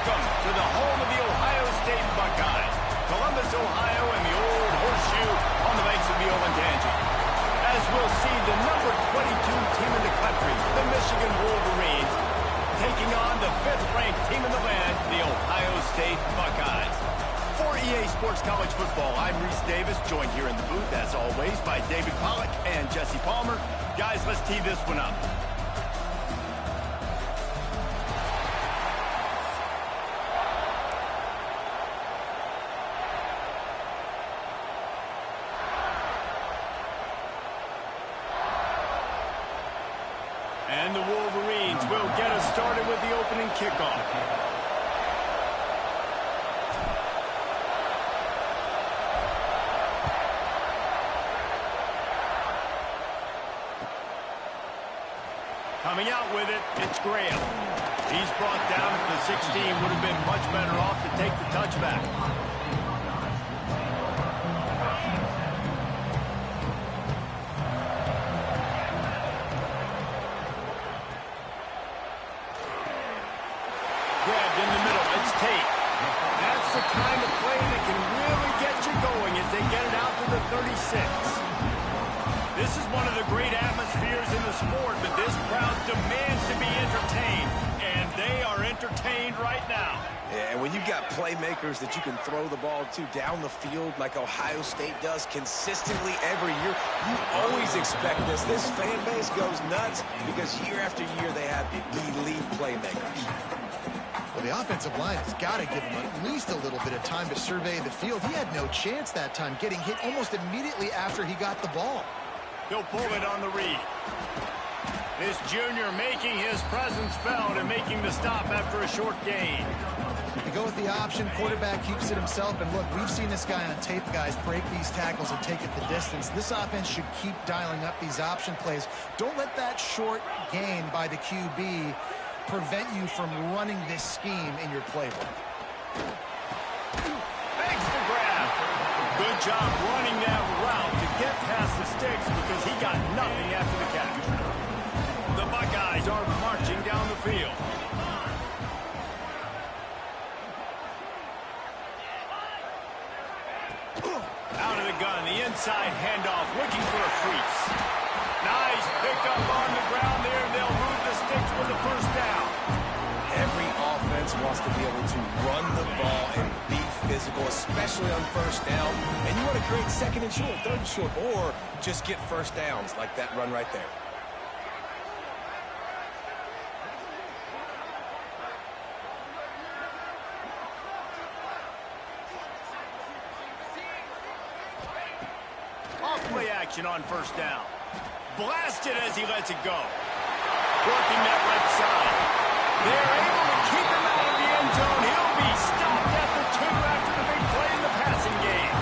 Welcome to the home of the Ohio State Buckeyes. Columbus, Ohio, and the old horseshoe on the banks of the Olentangy. As we'll see, the number 22 team in the country, the Michigan Wolverines, taking on the 5th-ranked team in the land, the Ohio State Buckeyes. For EA Sports College Football, I'm Reese Davis, joined here in the booth, as always, by David Pollack and Jesse Palmer. Guys, let's tee this one up. And the Wolverines will get us started with the opening kickoff. Coming out with it, it's Graham. He's brought down at the 16, would have been much better off to take the touchback. Grabbed in the middle, it's Tate. That's the kind of play that can really get you going as they get it out to the 36. This is one of the great atmospheres in the sport, but this crowd demands to be entertained, and they are entertained right now. Yeah, and when you've got playmakers that you can throw the ball to down the field like Ohio State does consistently every year, you always expect this. This fan base goes nuts because year after year they have elite playmakers. Well, the offensive line has got to give him at least a little bit of time to survey the field. He had no chance that time, getting hit almost immediately after he got the ball. He'll pull it on the read. This junior making his presence felt and making the stop after a short gain. You go with the option, quarterback keeps it himself, and look, we've seen this guy on tape, guys, break these tackles and take it the distance. This offense should keep dialing up these option plays. Don't let that short gain by the QB prevent you from running this scheme in your playbook. Makes the grab. Good job running that route to get past the sticks because he got nothing after the catch. The Buckeyes are marching down the field. Out of the gun, the inside handoff, looking for a crease. Nice pickup on the ground there, and they'll move the sticks with the first down. Every offense wants to be able to run the ball and be physical, especially on first down. And you want to create second and short, third and short, or just get first downs like that run right there. Off-play action on first down. Blasted as he lets it go. Working that right side. They're able to keep him out of the end zone. He'll be stopped at the 2 after the big play in the passing game.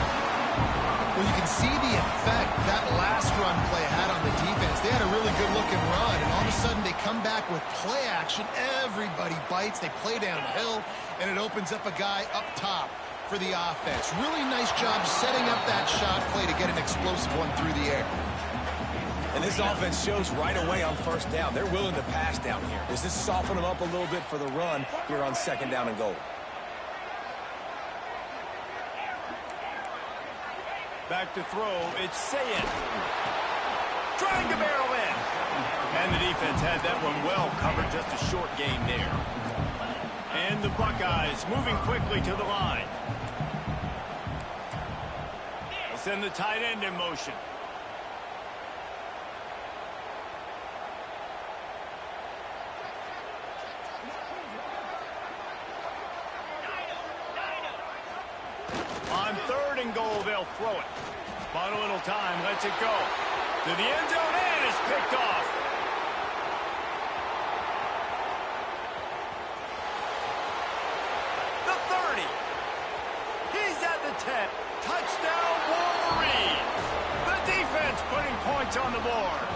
Well, you can see the effect that last run play had on the defense. They had a really good-looking run, and all of a sudden they come back with play action. Everybody bites. They play downhill, and it opens up a guy up top for the offense. Really nice job setting up that shot play to get an explosive one through the air. And this offense shows right away on first down. They're willing to pass down here. Does this soften them up a little bit for the run here on second down and goal? Back to throw, it's Sayin. Trying to barrel in. And the defense had that one well covered, just a short gain there. And the Buckeyes moving quickly to the line. They'll send the tight end in motion. On third and goal, they'll throw it. Bought a little time, lets it go. To the end zone, and it's picked off. The 30. He's at the 10. Touchdown, Wolverines. The defense putting points on the board.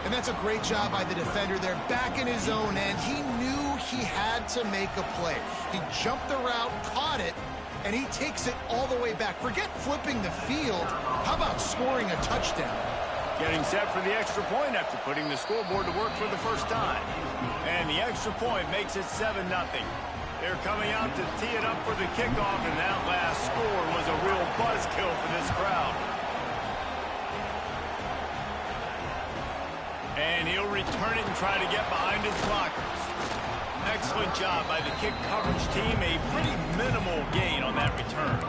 And that's a great job by the defender there, back in his own end. He knew he had to make a play. He jumped the route, caught it, and he takes it all the way back. Forget flipping the field. How about scoring a touchdown? Getting set for the extra point after putting the scoreboard to work for the first time. And the extra point makes it 7-0. They're coming out to tee it up for the kickoff, and that last score was a real buzzkill for this crowd. And he'll return it and try to get behind his blockers. Excellent job by the kick coverage team. A pretty minimal gain on that return.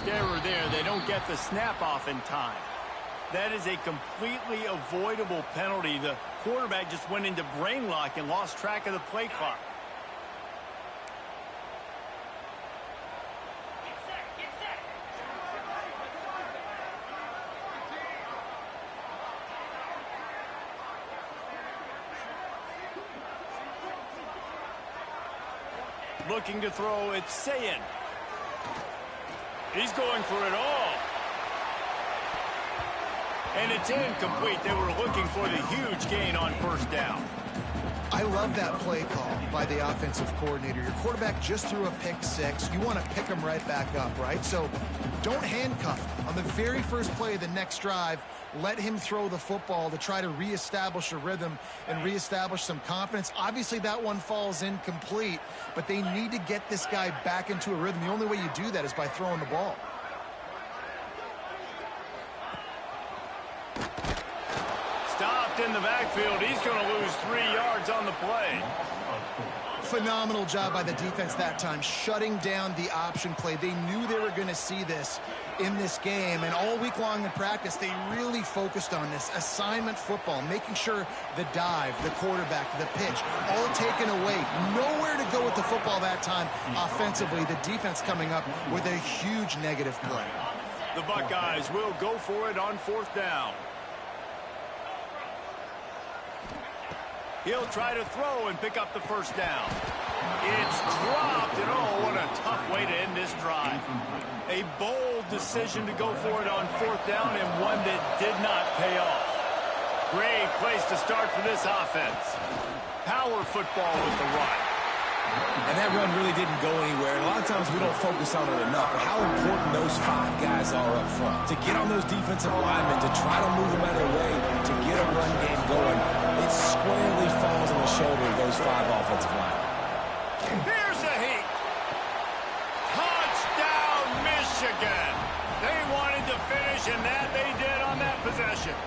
Error there. They don't get the snap off in time. That is a completely avoidable penalty. The quarterback just went into brain lock and lost track of the play clock. Looking to throw, it's Sayin. He's going for it all. And it's incomplete. They were looking for the huge gain on first down. I love that play call by the offensive coordinator. Your quarterback just threw a pick six. You want to pick him right back up, right? So don't handcuff him. On the very first play of the next drive, let him throw the football to try to reestablish a rhythm and reestablish some confidence. Obviously, that one falls incomplete, but they need to get this guy back into a rhythm. The only way you do that is by throwing the ball. Stopped in the backfield. He's going to lose 3 yards on the play. Phenomenal job by the defense that time, shutting down the option play. They knew they were going to see this in this game, and all week long in practice, they really focused on this assignment football, making sure the dive, the quarterback, the pitch, all taken away. Nowhere to go with the football that time offensively. The defense coming up with a huge negative play. The Buckeyes will go for it on fourth down. He'll try to throw and pick up the first down. It's dropped, and oh, what a tough way to end this drive. A bold decision to go for it on fourth down, and one that did not pay off. Great place to start for this offense. Power football with the run. And that run really didn't go anywhere. And a lot of times we don't focus on it enough, but how important those 5 guys are up front. To get on those defensive linemen, to try to move them out of the way, to get a run game going, it squarely falls on the shoulder of those 5 offensive linemen. Here's a heat. Touchdown, Michigan. They wanted to finish, and that they did on that possession.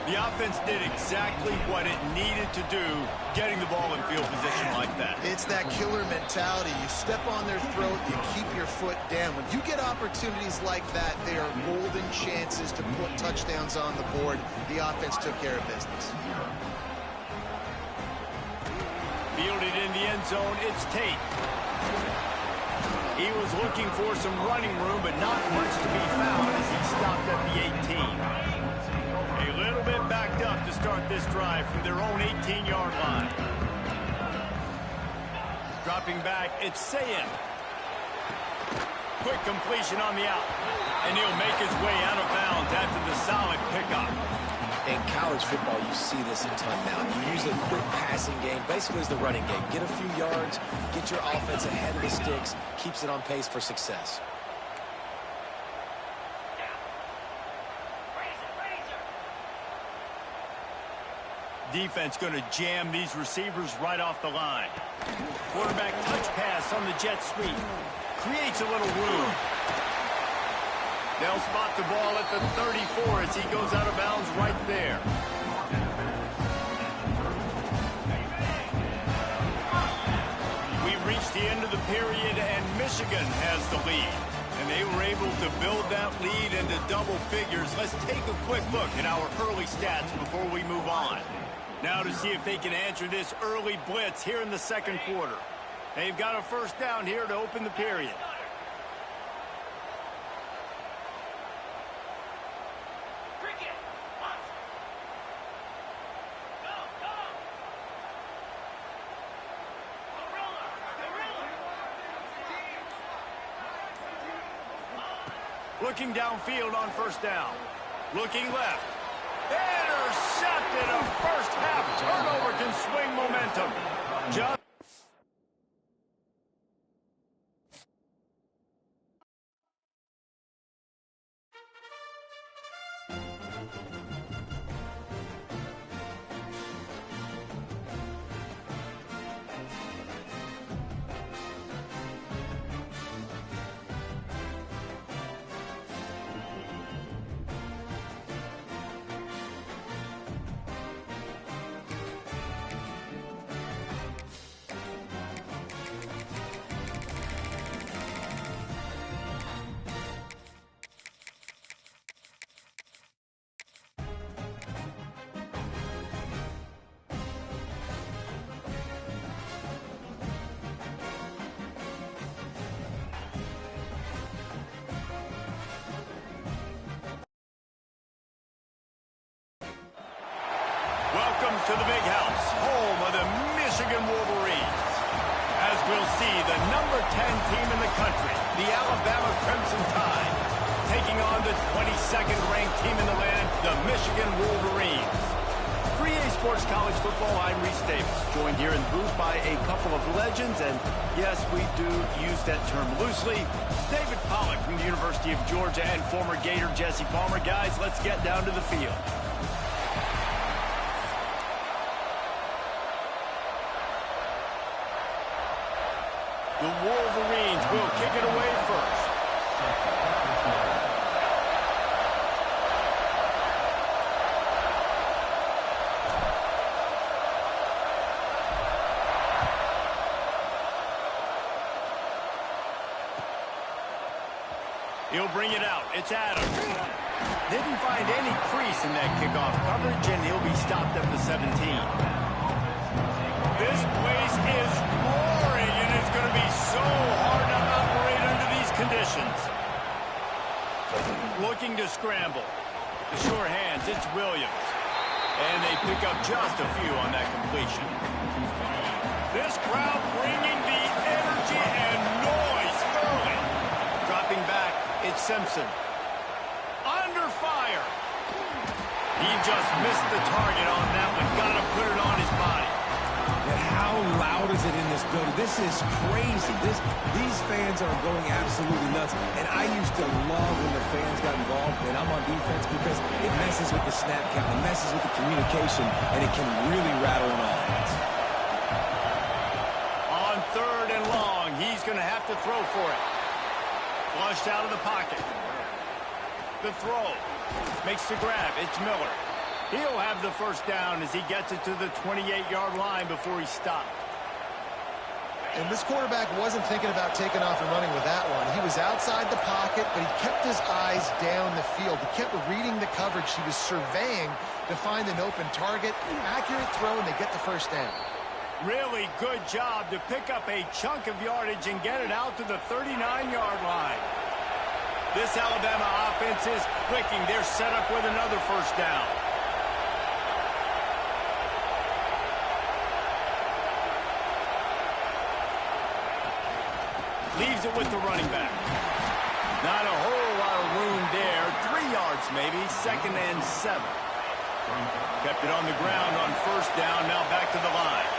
The offense did exactly what it needed to do, getting the ball in field position like that. It's that killer mentality. You step on their throat, you keep your foot down. When you get opportunities like that, they are golden chances to put touchdowns on the board. The offense took care of business. Fielded in the end zone, it's Tate. He was looking for some running room, but not much to be found as he stopped at the 18. A little bit backed up to start this drive from their own 18-yard line. Dropping back, it's Sayin. Quick completion on the out. And he'll make his way out of bounds after the solid pickup. In college football, you see this a ton now. You use a quick passing game, basically as the running game. Get a few yards, get your offense ahead of the sticks, keeps it on pace for success. Defense going to jam these receivers right off the line. Quarterback touch pass on the jet sweep. Creates a little room. They'll spot the ball at the 34 as he goes out of bounds right there. We've reached the end of the period, and Michigan has the lead. And they were able to build that lead into double figures. Let's take a quick look at our early stats before we move on. Now to see if they can answer this early blitz here in the second quarter. They've got a first down here to open the period. Looking downfield on first down. Looking left. Intercepted. A first half turnover can swing momentum. Just welcome to the big house, home of the Michigan Wolverines. As we'll see, the number 10 team in the country, the Alabama Crimson Tide, taking on the 22nd ranked team in the land, the Michigan Wolverines. 3A Sports College Football, I'm Reese Davis, joined here in the booth by a couple of legends, and yes, we do use that term loosely. David Pollack from the University of Georgia and former Gator Jesse Palmer. Guys, let's get down to the field. The Wolverines will kick it away first. He'll bring it out. It's Adams. Didn't find any crease in that kickoff coverage, and he'll be stopped at the 17. This place is roaring, and it's going to be so hard to operate under these conditions. Looking to scramble. The sure hands, it's Williams. And they pick up just a few on that completion. This crowd bringing the energy and noise early. Dropping back, it's Simpson. Under fire. He just missed the target on that one. Got to put it on his body. And how loud is it in this building? This is crazy. These fans are going absolutely nuts. And I used to love when the fans got involved, and I'm on defense because it messes with the snap count, it messes with the communication, and it can really rattle an offense. On 3rd and long, he's going to have to throw for it. Flushed out of the pocket. The throw. Makes the grab. It's Miller. He'll have the first down as he gets it to the 28-yard line before he stopped. And this quarterback wasn't thinking about taking off and running with that one. He was outside the pocket, but he kept his eyes down the field. He kept reading the coverage. He was surveying to find an open target. Accurate throw, and they get the first down. Really good job to pick up a chunk of yardage and get it out to the 39-yard line. This Alabama offense is clicking. They're set up with another first down. Leaves it with the running back. Not a whole lot of room there. 3 yards maybe. 2nd and 7. Kept it on the ground on first down. Now back to the line.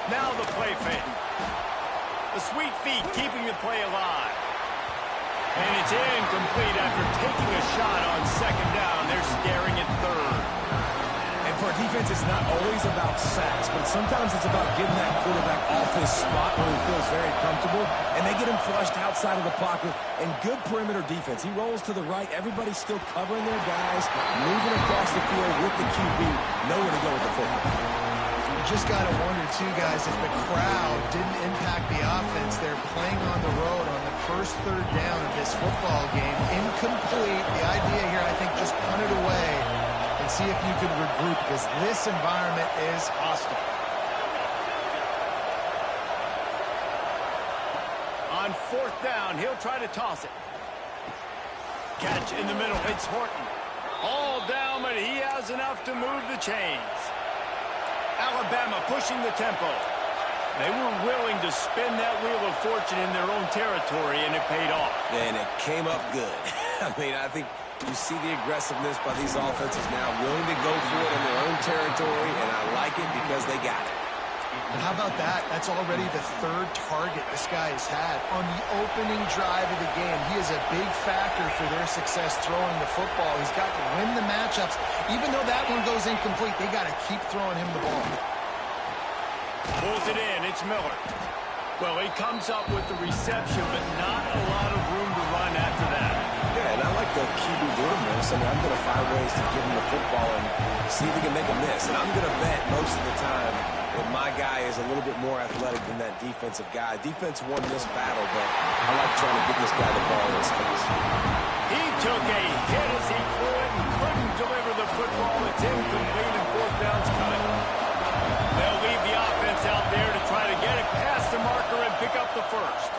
Now the play fake. The sweet feet keeping the play alive. And it's incomplete after taking a shot on 2nd down. They're staring at 3rd. And for a defense, it's not always about sacks, but sometimes it's about getting that quarterback off his spot where he feels very comfortable, and they get him flushed outside of the pocket. And good perimeter defense. He rolls to the right. Everybody's still covering their guys, moving across the field with the QB. Nowhere to go with the football. You just got to wonder, too, guys, if the crowd didn't impact the offense. They're playing on the road on the first 3rd down of this football game. Incomplete. The idea here, I think, just punt it away and see if you can regroup, because this environment is hostile. On 4th down, he'll try to toss it. Catch in the middle. It's Horton. All down, but he has enough to move the chains. Alabama pushing the tempo. They were willing to spin that wheel of fortune in their own territory, and it paid off. And it came up good. I mean, I think you see the aggressiveness by these offenses now, willing to go for it in their own territory, and I like it because they got it. And how about that? That's already the third target this guy has had on the opening drive of the game. He is a big factor for their success throwing the football. He's got to win the matchups. Even though that one goes incomplete, they got to keep throwing him the ball. Pulls it in. It's Miller. Well, he comes up with the reception, but not a lot of room to run after that. Yeah, and I like the QB doing this. I mean, I'm going to find ways to give him the football and see if he can make a miss. And I'm going to bet most of the time that my guy is a little bit more athletic than that defensive guy. Defense won this battle, but I like trying to get this guy the ball in space. He took a hit as he threw it and couldn't deliver the football. It's incomplete and fourth down's coming. They'll leave the offense out there to try to get it past the marker and pick up the first.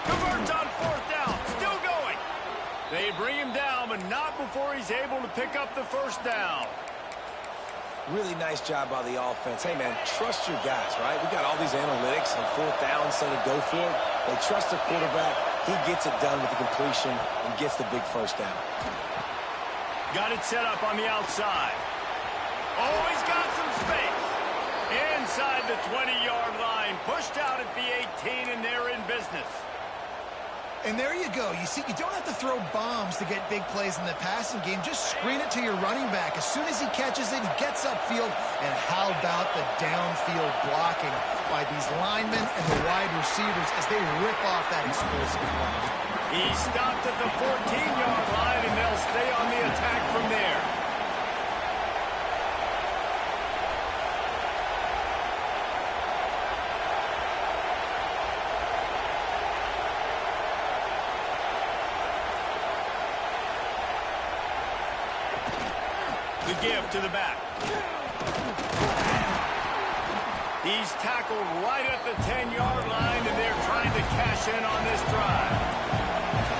Converts on fourth down. Still going. They bring him down, but not before he's able to pick up the first down. Really nice job by the offense. Hey, man, trust your guys, right? We got all these analytics on fourth down, so to go for it. They trust the quarterback. He gets it done with the completion and gets the big first down. Got it set up on the outside. Oh, he's got some space. Inside the 20-yard line. Pushed out at the 18, and they're in business. And there you go. You see, you don't have to throw bombs to get big plays in the passing game. Just screen it to your running back. As soon as he catches it, he gets upfield. And how about the downfield blocking by these linemen and the wide receivers as they rip off that explosive run. He stopped at the 14-yard line, and they'll stay on the attack from there. The give to the back. He's tackled right at the 10-yard line, and they're trying to cash in on this drive.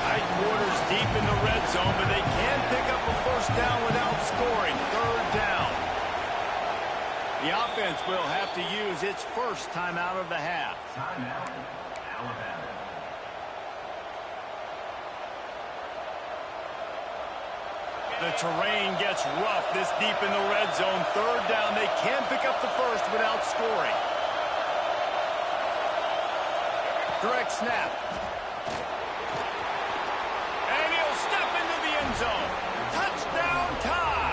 Tight quarters deep in the red zone, but they can pick up a first down without scoring. Third down. The offense will have to use its first timeout of the half. Timeout, Alabama. The terrain gets rough this deep in the red zone. Third down. They can pick up the first without scoring. Direct snap. And he'll step into the end zone. Touchdown time.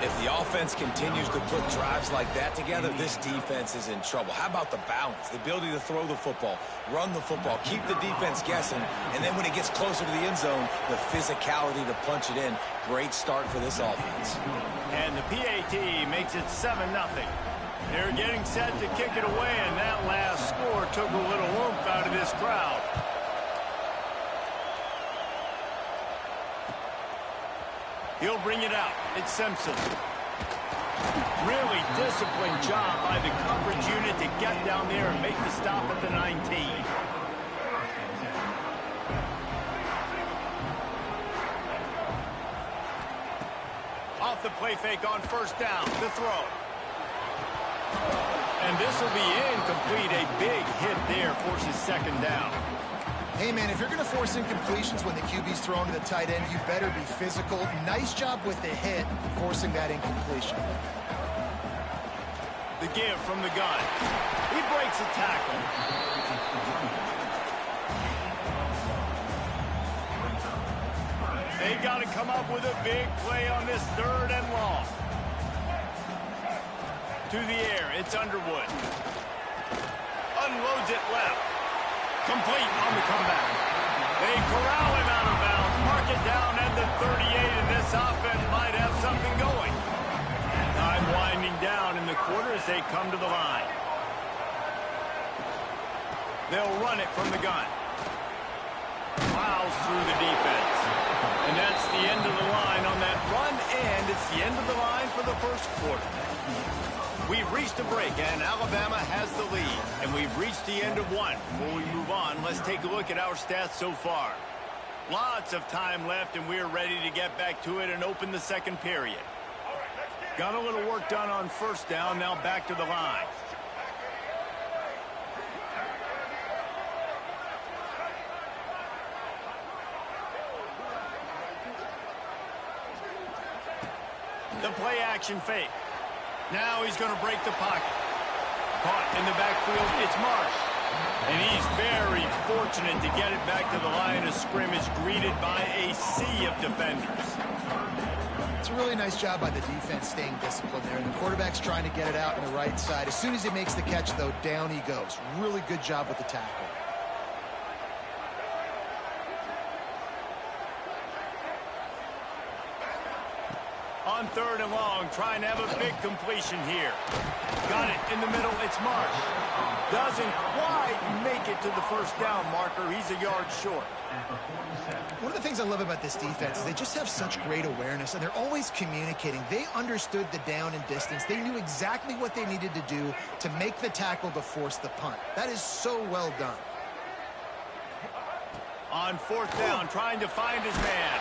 If the offense continues to put drives like that together, this defense is in trouble. How about the balance, the ability to throw the football, run the football, keep the defense guessing, and then when it gets closer to the end zone, the physicality to punch it in. Great start for this offense. And the PAT makes it 7-0. They're getting set to kick it away, and that last score took a little oomph out of this crowd. He'll bring it out. It's Simpson. Really disciplined job by the coverage unit to get down there and make the stop at the 19. Off the play fake on first down. The throw. And this will be incomplete. A big hit there forces second down. Hey, man, if you're going to force incompletions when the QB's thrown to the tight end, you better be physical. Nice job with the hit, forcing that incompletion. The give from the gun. He breaks a tackle. They got to come up with a big play on this third and long. To the air, it's Underwood. Unloads it left. Complete on the comeback. They corral him out of bounds. Mark it down at the 38, and this offense might have something going. Time winding down in the quarter as they come to the line. They'll run it from the gun. Plows through the defense. And that's the end of the line on that run, and it's the end of the line for the first quarter. We've reached a break, and Alabama has the lead. And we've reached the end of one. Before we move on, let's take a look at our stats so far. Lots of time left, and we're ready to get back to it and open the second period. All right, let's get Got a little work done on first down, now back to the line. The play action fake. Now he's going to break the pocket. Caught in the backfield, it's Marsh. And he's very fortunate to get it back to the line of scrimmage, greeted by a sea of defenders. It's a really nice job by the defense staying disciplined there. And the quarterback's trying to get it out on the right side. As soon as he makes the catch, though, down he goes. Really good job with the tackle. On 3rd and long, trying to have a big completion here. Got it in the middle, it's Marsh. Doesn't quite make it to the first down marker. He's a yard short. One of the things I love about this defense is they just have such great awareness, and they're always communicating. They understood the down and distance. They knew exactly what they needed to do to make the tackle to force the punt. That is so well done. On 4th down, trying to find his man.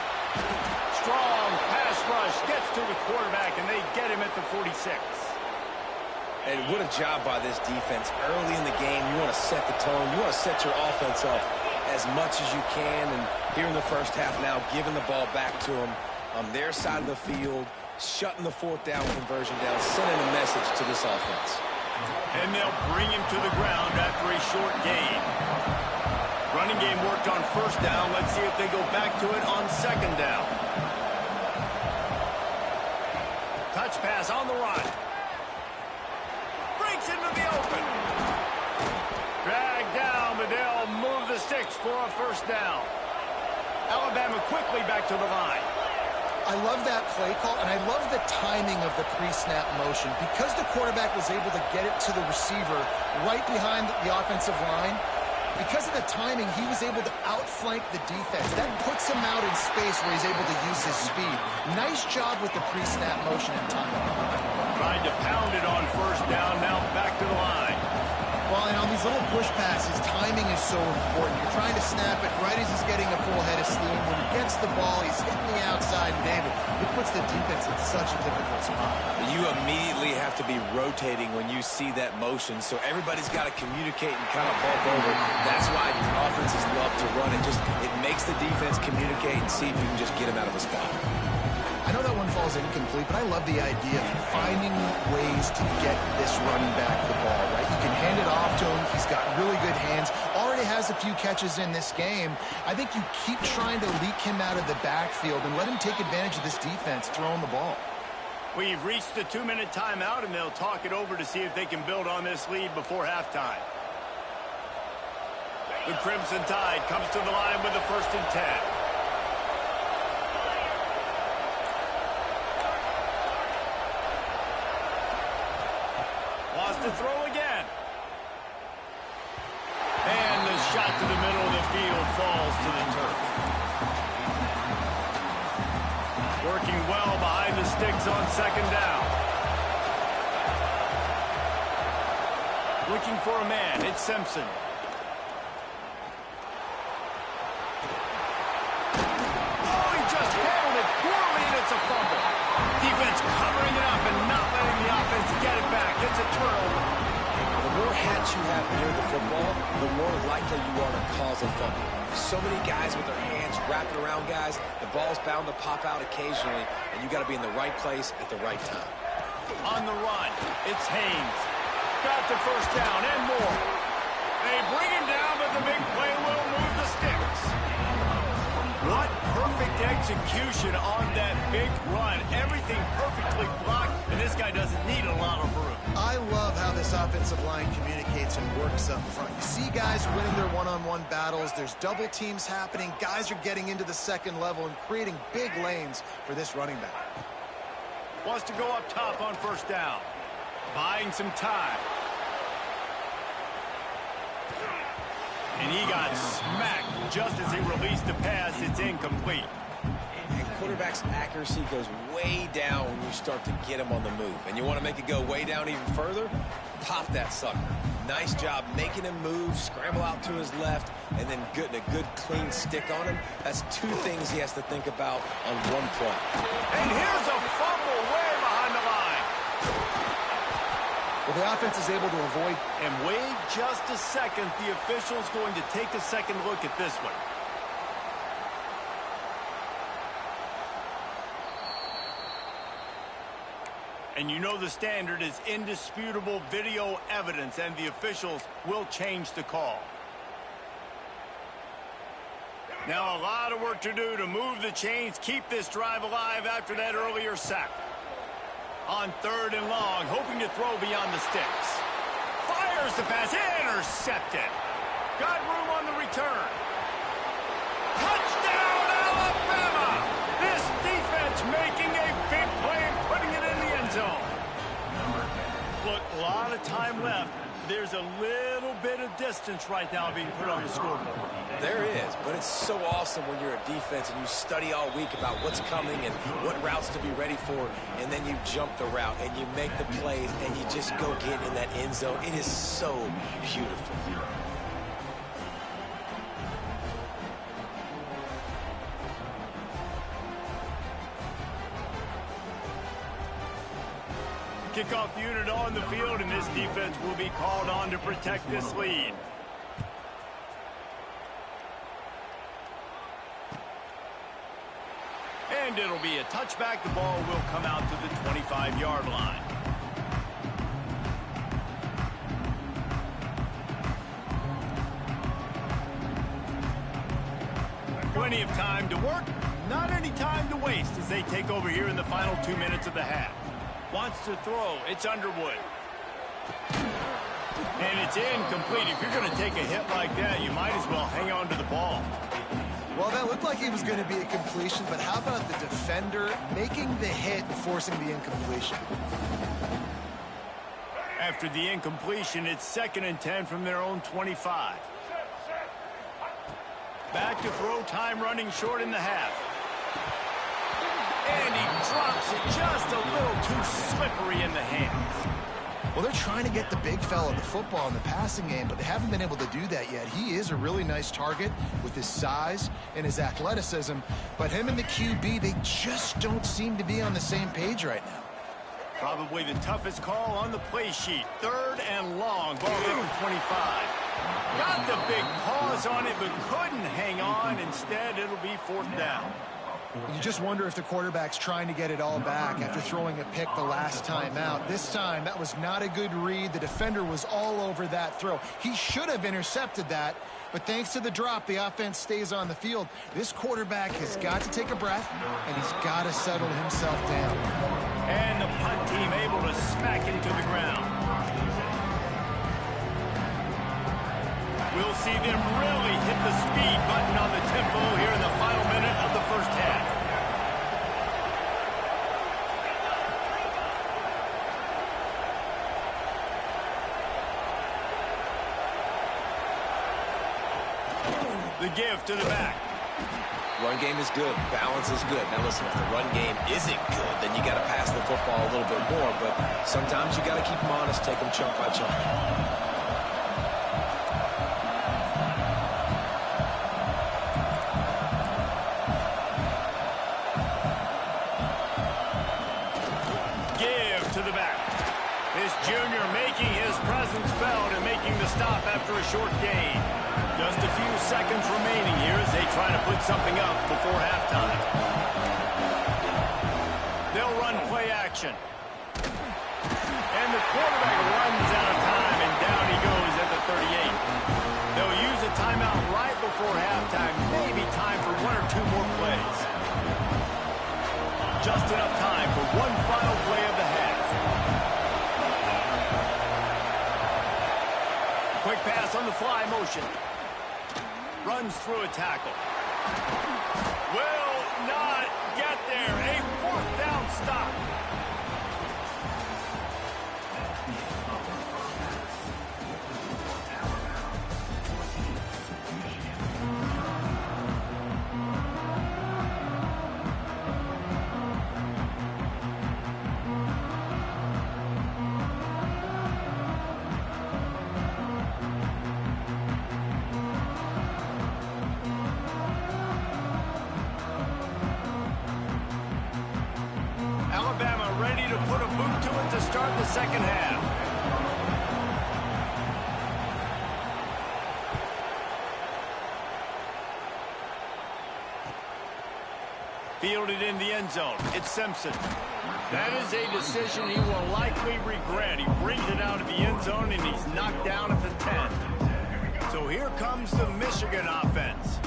Strong pass rush, gets to the quarterback, and they get him at the 46. And what a job by this defense. Early in the game, you want to set the tone. You want to set your offense up as much as you can. And here in the first half now, giving the ball back to them on their side of the field, shutting the 4th down conversion down, sending a message to this offense. And they'll bring him to the ground after a short gain. Running game worked on 1st down. Let's see if they go back to it on 2nd down. Touch pass on the run. Breaks into the open. Dragged down, but they'll move the sticks for a 1st down. Alabama quickly back to the line. I love that play call, and I love the timing of the pre-snap motion. Because the quarterback was able to get it to the receiver right behind the offensive line, because of the timing, he was able to outflank the defense. That puts him out in space where he's able to use his speed. Nice job with the pre-snap motion and timing. Trying to pound it on 1st down, now back to the line. Well, and on these little push passes, timing is so important. You're trying to snap it right as he's getting a full head of steam. When he gets the ball, he's hitting the outside, and David, it puts the defense in such a difficult spot. You immediately have to be rotating when you see that motion, so everybody's got to communicate and kind of bump over. That's why offenses love to run it. It makes the defense communicate and see if you can just get him out of a spot. I know that one falls incomplete, but I love the idea of finding ways to get this running back the ball, right? You can hand it off to him. He's got really good hands. Already has a few catches in this game. I think you keep trying to leak him out of the backfield and let him take advantage of this defense throwing the ball. We've reached the 2-minute timeout, and they'll talk it over to see if they can build on this lead before halftime. The Crimson Tide comes to the line with a 1st and 10. To throw again. And the shot to the middle of the field falls to the turf. Working well behind the sticks on 2nd down. Looking for a man. It's Simpson. Oh, he just handled it poorly, and it's a fumble. Defense covering it up and not letting the offense get it back. It's a turnover. The more hats you have near the football, the more likely you are to cause a fumble. So many guys with their hands wrapping around guys, the ball's bound to pop out occasionally, and you got to be in the right place at the right time. On the run, it's Haynes. Got the 1st down and more. They bring him down, but the big play will move the sticks. What perfect execution on that big run. Everything perfectly blocked, and this guy doesn't need a lot of room. I love how this offensive line communicates and works up front. You see guys winning their one-on-one battles. There's double teams happening. Guys are getting into the 2nd level and creating big lanes for this running back. Wants to go up top on 1st down. Buying some time. And he got smacked just as he released the pass. It's incomplete. And quarterback's accuracy goes way down when you start to get him on the move. And you want to make it go way down even further? Pop that sucker. Nice job making him move, scramble out to his left, and then getting a good clean stick on him. That's 2 things he has to think about on one play. And here's a fumble way behind the line. Well, the offense is able to avoid. And wait just a second. The official's going to take a second look at this one. And you know the standard is indisputable video evidence, and the officials will change the call. Now a lot of work to do to move the chains, keep this drive alive after that earlier sack. On 3rd and long, hoping to throw beyond the sticks. Fires the pass, intercepted. Got room on the return. Touchdown, Alabama! This defense making a big play and putting it in the end zone. Look, a lot of time left. There's a little bit of distance right now being put on the scoreboard. There is, but it's so awesome when you're a defense and you study all week about what's coming and what routes to be ready for, and then you jump the route and you make the plays and you just go get in that end zone. It is so beautiful. Kickoff unit on the field, and this defense will be called on to protect this lead. And it'll be a touchback. The ball will come out to the 25-yard line. Plenty of time to work, not any time to waste as they take over here in the final 2 minutes of the half. Wants to throw. It's Underwood. And it's incomplete. If you're going to take a hit like that, you might as well hang on to the ball. Well, that looked like it was going to be a completion, but how about the defender making the hit and forcing the incompletion? After the incompletion, it's 2nd and 10 from their own 25. Back to throw, time running short in the half. And he drops it just a little too slippery in the hands. Well, they're trying to get the big fella the football in the passing game, but they haven't been able to do that yet. He is a really nice target with his size and his athleticism, but him and the QB, they just don't seem to be on the same page right now. Probably the toughest call on the play sheet. 3rd and long, ball at 25. Got the big pause on it, but couldn't hang on. Instead, it'll be 4th down. You just wonder if the quarterback's trying to get it all back after throwing a pick the last time out. This time, that was not a good read. The defender was all over that throw. He should have intercepted that, but thanks to the drop, the offense stays on the field. This quarterback has got to take a breath, and he's got to settle himself down. And the punt team able to smack him to the ground. We'll see them really hit the speed button on the tempo here in the final minute of the first half. The give to the back. Run game is good. Balance is good. Now listen, if the run game isn't good, then you got to pass the football a little bit more. But sometimes you got to keep them honest, take them chunk by chunk. Junior making his presence felt and making the stop after a short gain. Just a few seconds remaining here as they try to put something up before halftime. They'll run play action. And the quarterback runs out of time, and down he goes at the 38. They'll use a timeout right before halftime. Maybe time for 1 or 2 more plays. Just enough time for one final play of the half. Quick pass on the fly motion. Runs through a tackle. Will not get there. A 4th down stop. Alabama ready to put a boot to it to start the second half. Fielded in the end zone. It's Simpson. That is a decision he will likely regret. He brings it out of the end zone, and he's knocked down at the 10. So here comes the Michigan offense.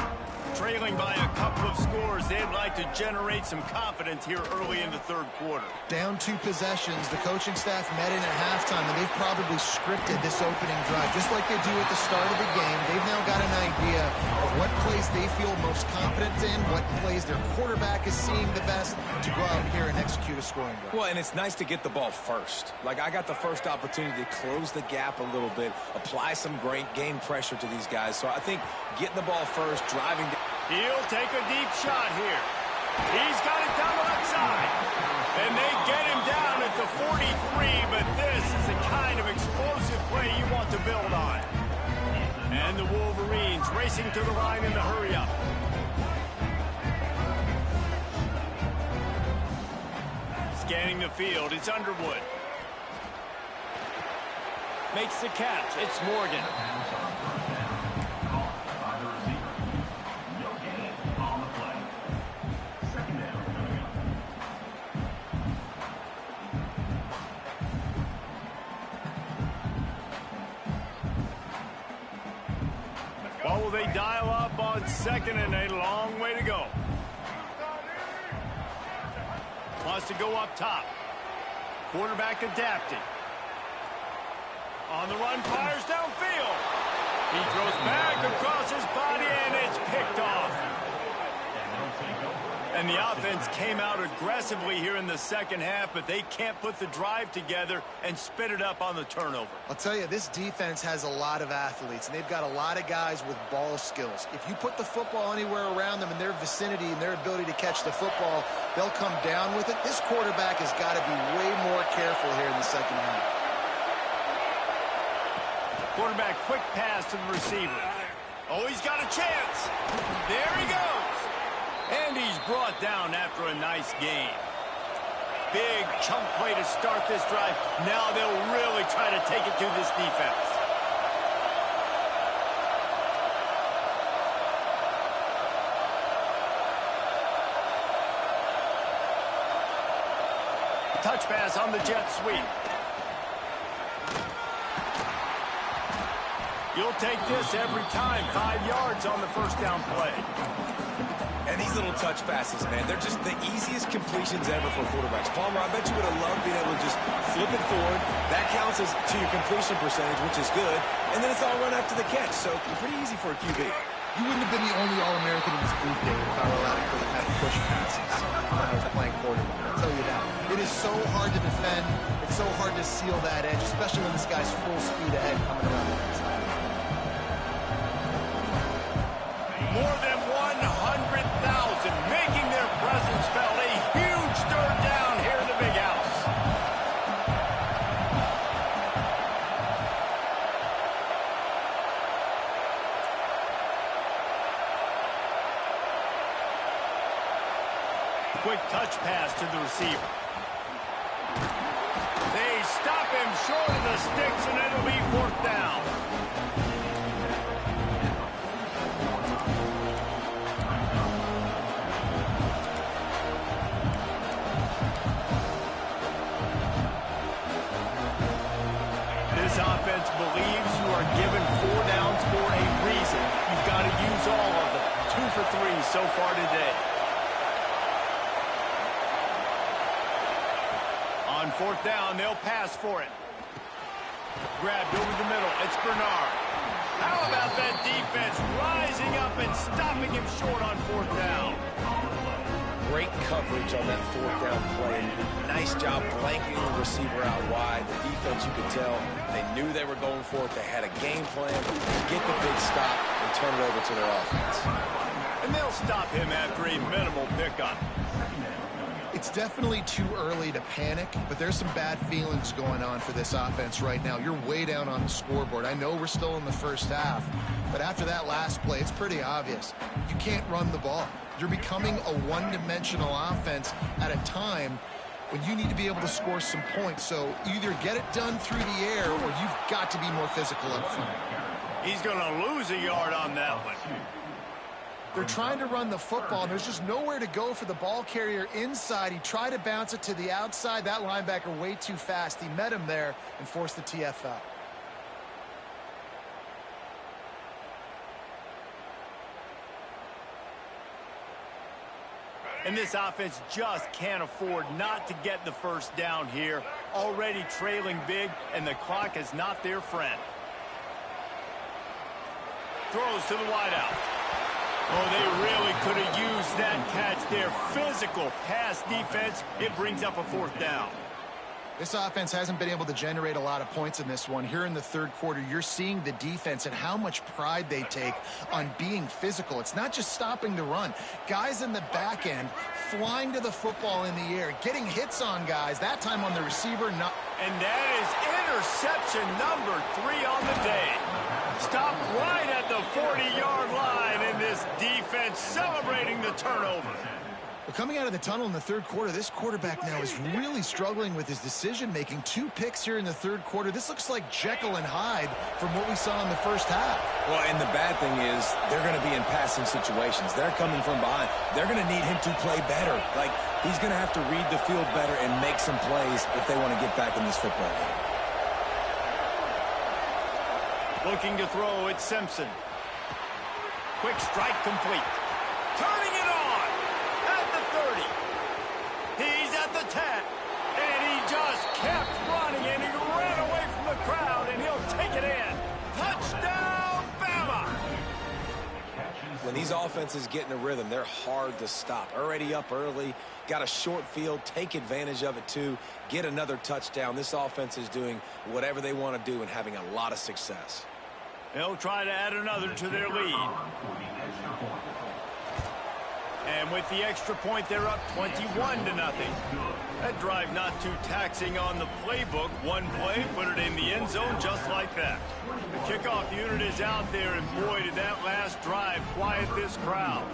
Trailing by a couple of scores, they'd like to generate some confidence here early in the third quarter. Down 2 possessions, the coaching staff met in at halftime, and they've probably scripted this opening drive, just like they do at the start of the game. They've now got an idea of what plays they feel most confident in, what plays their quarterback is seeing the best, to go out here and execute a scoring drive. Well, and it's nice to get the ball first. Like, I got the first opportunity to close the gap a little bit, apply some great game pressure to these guys. So I think getting the ball first, driving... He'll take a deep shot here. He's got it down the left side. And they get him down at the 43, but this is the kind of explosive play you want to build on. And the Wolverines racing to the line in the hurry-up. Scanning the field, it's Underwood. Makes the catch, it's Morgan. What will they dial up on second, and a long way to go. Wants to go up top. Quarterback adapting. On the run, fires downfield. He throws back across his body, and it's picked off. And the offense came out aggressively here in the second half, but they can't put the drive together and spit it up on the turnover. I'll tell you, this defense has a lot of athletes, and they've got a lot of guys with ball skills. If you put the football anywhere around them in their vicinity and their ability to catch the football, they'll come down with it. This quarterback has got to be way more careful here in the second half. Quarterback, quick pass to the receiver. Oh, he's got a chance. There he goes. And he's brought down after a nice gain. Big chunk play to start this drive. Now they'll really try to take it to this defense. Touch pass on the jet sweep. You'll take this every time. 5 yards on the first down play. And these little touch passes, man, they're just the easiest completions ever for quarterbacks. Palmer, I bet you would have loved being able to just flip it forward. That counts as to your completion percentage, which is good. And then it's all run after the catch, so pretty easy for a QB. You wouldn't have been the only All-American in this booth, David, if I were allowed to have push passes when I was playing quarterback. I'll tell you that. It is so hard to defend. It's so hard to seal that edge, especially when this guy's full speed ahead coming around the inside. More than 100,000 making their presence felt. A huge third down here in the big house. Quick touch pass to the receiver. They stop him short of the sticks, and it'll be fourth down. This offense believes you are given 4 downs for a reason. You've got to use all of them. 2 for 3 so far today. On fourth down, they'll pass for it. Grabbed over the middle. It's Bernard. How about that defense rising up and stopping him short on fourth down? Great coverage on that fourth down play. Nice job blanketing the receiver out wide. The defense, you could tell, they knew they were going for it. They had a game plan to get the big stop and turn it over to their offense. And they'll stop him after a minimal pickup. It's definitely too early to panic, but there's some bad feelings going on for this offense right now. You're way down on the scoreboard. I know we're still in the first half, but after that last play, it's pretty obvious. You can't run the ball. You're becoming a one-dimensional offense at a time when you need to be able to score some points. So either get it done through the air or you've got to be more physical up front. He's going to lose a yard on that one. They're trying to run the football, and there's just nowhere to go for the ball carrier inside. He tried to bounce it to the outside. That linebacker way too fast. He met him there and forced the TFL. And this offense just can't afford not to get the first down here. Already trailing big, and the clock is not their friend. Throws to the wideout. Oh, they really could have used that catch there. Physical pass defense. It brings up a fourth down. This offense hasn't been able to generate a lot of points in this one. Here in the third quarter, you're seeing the defense and how much pride they take on being physical. It's not just stopping the run. Guys in the back end flying to the football in the air, getting hits on guys, that time on the receiver. And that is interception number 3 on the day. Stopped right at the 40-yard line, and this defense celebrating the turnover. But coming out of the tunnel in the third quarter, this quarterback now is really struggling with his decision-making. 2 picks here in the third quarter. This looks like Jekyll and Hyde from what we saw in the first half. Well, and the bad thing is they're going to be in passing situations. They're coming from behind. They're going to need him to play better. Like, he's going to have to read the field better and make some plays if they want to get back in this football game. Looking to throw, it's Simpson. Quick strike complete. Turning it on at the 30. He's at the 10. And he just kept running, and he ran away from the crowd, and he'll take it in. Touchdown, Bama! When these offenses get in a rhythm, they're hard to stop. Already up early, got a short field, take advantage of it too, get another touchdown. This offense is doing whatever they want to do and having a lot of success. They'll try to add another to their lead. And with the extra point, they're up 21-0. That drive not too taxing on the playbook. One play, put it in the end zone just like that. The kickoff unit is out there, and boy, did that last drive quiet this crowd.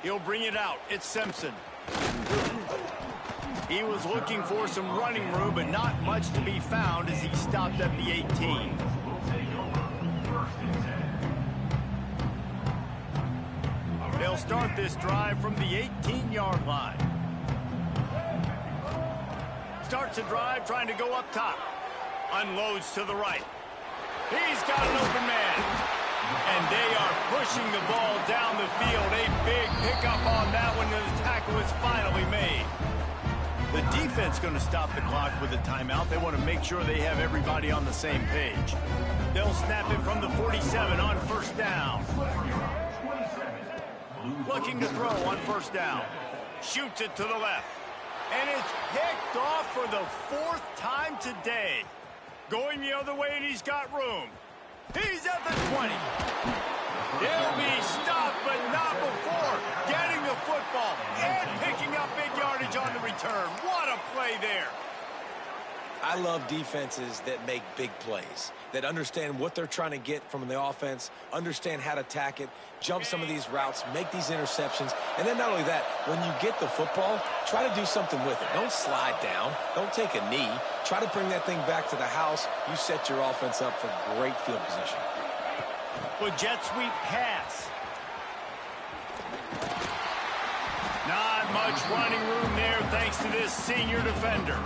He'll bring it out. It's Simpson. He was looking for some running room, but not much to be found as he stopped at the 18. They'll start this drive from the 18-yard line. Starts a drive trying to go up top. Unloads to the right. He's got an open man. And they are pushing the ball down the field. A big pickup on that one, and the tackle is finally made. The defense going to stop the clock with a timeout. They want to make sure they have everybody on the same page. They'll snap it from the 47 on first down. Looking to throw on first down. Shoots it to the left. And it's picked off for the 4th time today. Going the other way, and he's got room. He's at the 20. He'll be stopped, but not before getting the football and picking up big yardage on the return. What a play there. I love defenses that make big plays, that understand what they're trying to get from the offense, understand how to attack it, jump some of these routes, make these interceptions, and then not only that, when you get the football, try to do something with it. Don't slide down. Don't take a knee. Try to bring that thing back to the house. You set your offense up for great field position. With jet sweep pass. Not much running room there thanks to this senior defender.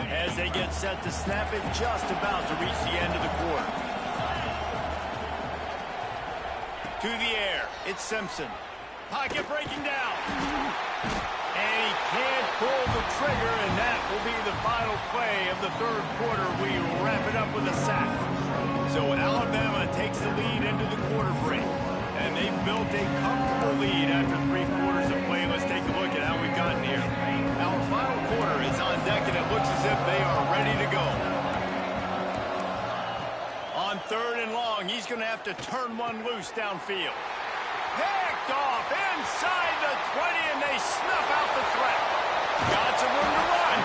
As they get set to snap it, just about to reach the end of the quarter. To the air, it's Simpson. Pocket breaking down. And he can't pull the trigger, and that will be the final play of the third quarter. We wrap it up with a sack. So Alabama takes the lead into the quarter break. And they've built a comfortable lead after 3 quarters of play. Let's take a look at how we've gotten here. Our final quarter is on deck, and it looks as if they are ready to go. On 3rd and long, he's going to have to turn one loose downfield. Picked off inside the 20, and they snuff out the threat. Got some room to run.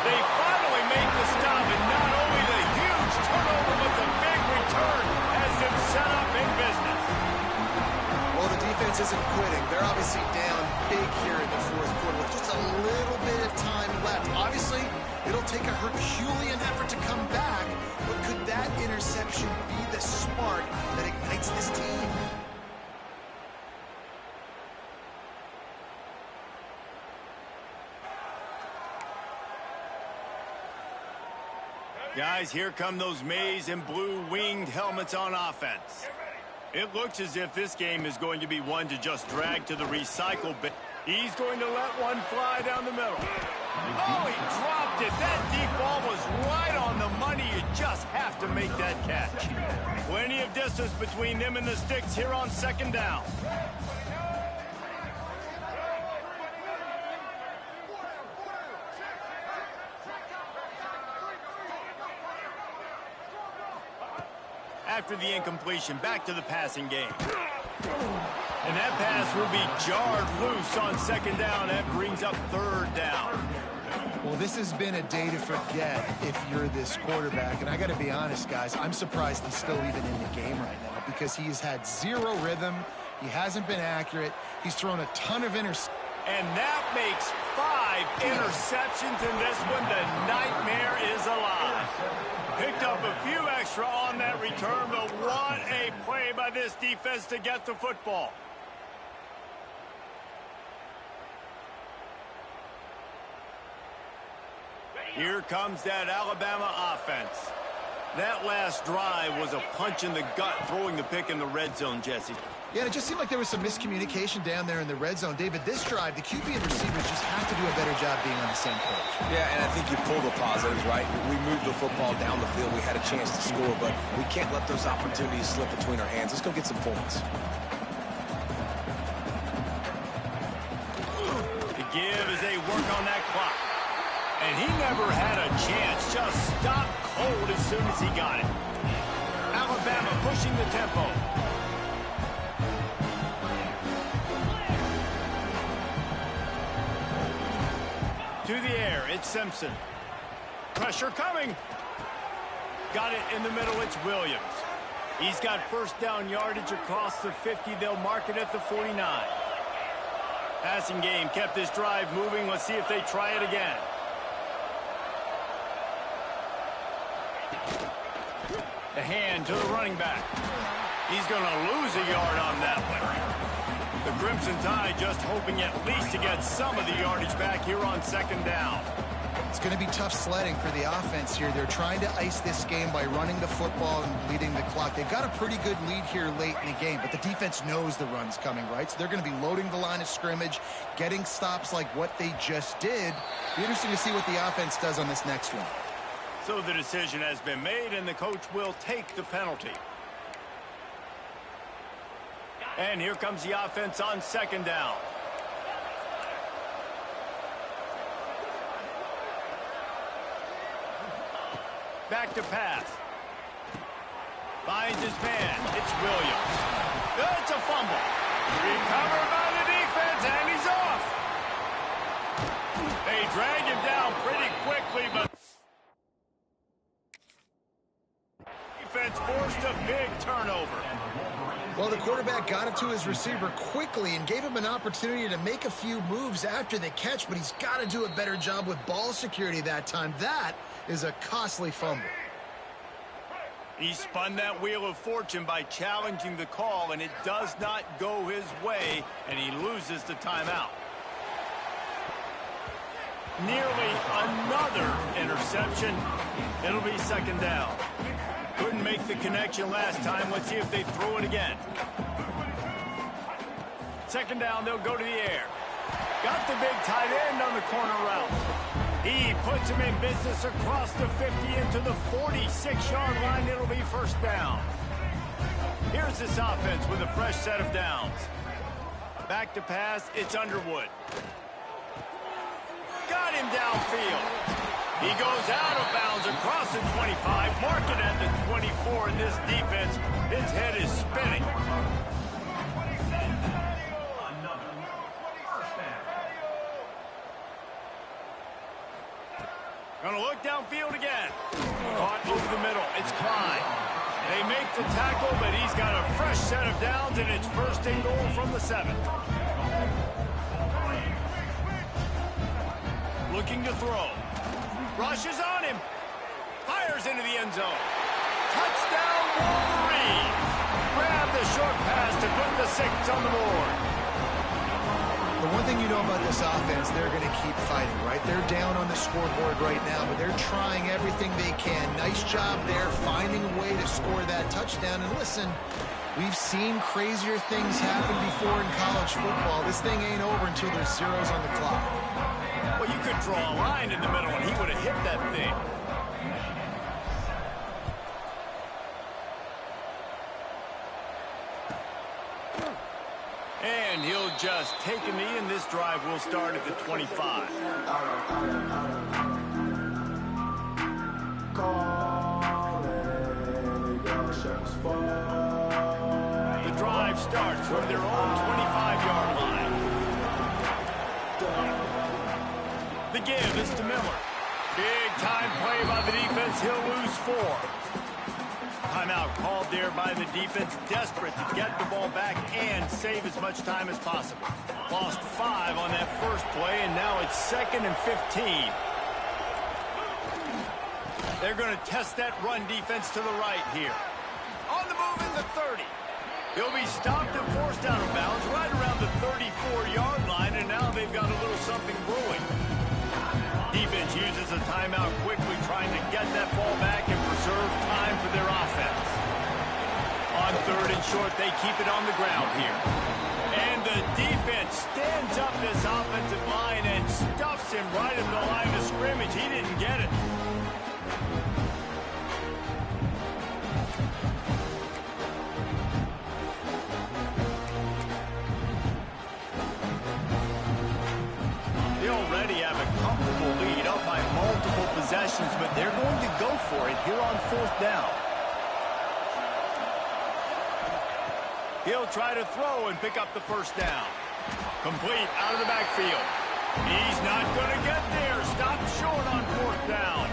They finally make the stop, and not only the huge turnover, but the big return has them set up in business. Well, the defense defense isn't quitting. They're obviously down big here in the fourth quarter with just a little bit of time left. Obviously, it'll take a Herculean effort to come back, but could that interception be the spark that ignites this team? Guys, here come those maize and blue winged helmets on offense. It looks as if this game is going to be one to just drag to the recycle bin. He's going to let one fly down the middle. Oh, he dropped it. That deep ball was right on the money. You just have to make that catch. Plenty of distance between them and the sticks here on second down. After the incompletion, back to the passing game. And that pass will be jarred loose on second down. That brings up third down. Well, this has been a day to forget if you're this quarterback. And I got to be honest, guys, I'm surprised he's still even in the game right now because he has had zero rhythm. He hasn't been accurate. He's thrown a ton of interceptions. And that makes 5 interceptions in this one. The nightmare is alive. Picked up a few extra on that return, but what a play by this defense to get the football. Here comes that Alabama offense. That last drive was a punch in the gut, throwing the pick in the red zone, Jesse. Yeah, it just seemed like there was some miscommunication down there in the red zone. David, this drive, the QB and receivers just have to do a better job being on the same page. Yeah, and I think you pull the positives, right? We moved the football down the field. We had a chance to score, but we can't let those opportunities slip between our hands. Let's go get some points. The give as they work on that clock. And he never had a chance. Just stopped cold as soon as he got it. Alabama pushing the tempo. To the air, it's Simpson. Pressure coming. Got it in the middle, it's Williams. He's got first down yardage across the 50. They'll mark it at the 49. Passing game kept this drive moving. Let's see if they try it again. The hand to the running back. He's going to lose a yard on that one. The Crimson Tide just hoping at least to get some of the yardage back here on second down. It's going to be tough sledding for the offense here. They're trying to ice this game by running the football and leading the clock. They've got a pretty good lead here late in the game, but the defense knows the run's coming, right? So they're going to be loading the line of scrimmage, getting stops like what they just did. Be interesting to see what the offense does on this next one. So the decision has been made, and the coach will take the penalty. And here comes the offense on second down. Back to pass. Finds his man. It's Williams. It's a fumble. Recovered by the defense, and he's off. They drag him down pretty quickly, but defense forced a big turnover. Well, the quarterback got it to his receiver quickly and gave him an opportunity to make a few moves after the catch, but he's got to do a better job with ball security that time. That is a costly fumble. He spun that wheel of fortune by challenging the call, and it does not go his way, and he loses the timeout. Nearly another interception. It'll be second down. Couldn't make the connection last time. Let's see if they throw it again. Second down, they'll go to the air. Got the big tight end on the corner route. He puts him in business across the 50 into the 46-yard line. It'll be first down. Here's this offense with a fresh set of downs. Back to pass, it's Underwood. Got him downfield. He goes out of bounds across the 25, mark it at the 24, and this defense, his head is spinning. Gonna look downfield again. Caught over the middle, it's Klein. They make the tackle, but he's got a fresh set of downs, and it's first and goal from the 7. Looking to throw. Rushes on him. Fires into the end zone. Touchdown, Wolverines. Grab the short pass to put the 6 on the board. The one thing you know about this offense, they're going to keep fighting, right? They're down on the scoreboard right now, but they're trying everything they can. Nice job there, finding a way to score that touchdown. And listen, we've seen crazier things happen before in college football. This thing ain't over until there's zeros on the clock. Well, you could draw a line in the middle, and he would have hit that thing. And he'll just take a knee, and this drive will start at the 25. The drive starts from their own 25-yard line. The give is to Miller. Big-time play by the defense. He'll lose 4. Timeout called there by the defense, desperate to get the ball back and save as much time as possible. Lost 5 on that first play, and now it's 2nd and 15. They're going to test that run defense to the right here. On the move in the 30. He'll be stopped and forced out of bounds right around the 34-yard line, and now they've got a little something brewing. Defense uses a timeout quickly, trying to get that ball back and preserve time for their offense. On 3rd and short, they keep it on the ground here. And the defense stands up this offensive line and stuffs him right at the line of scrimmage. He didn't get it. They already have a comfortable lead, up by multiple possessions, but they're going to go for it here on 4th down. He'll try to throw and pick up the first down. Complete out of the backfield. He's not going to get there. Stopped short on 4th down.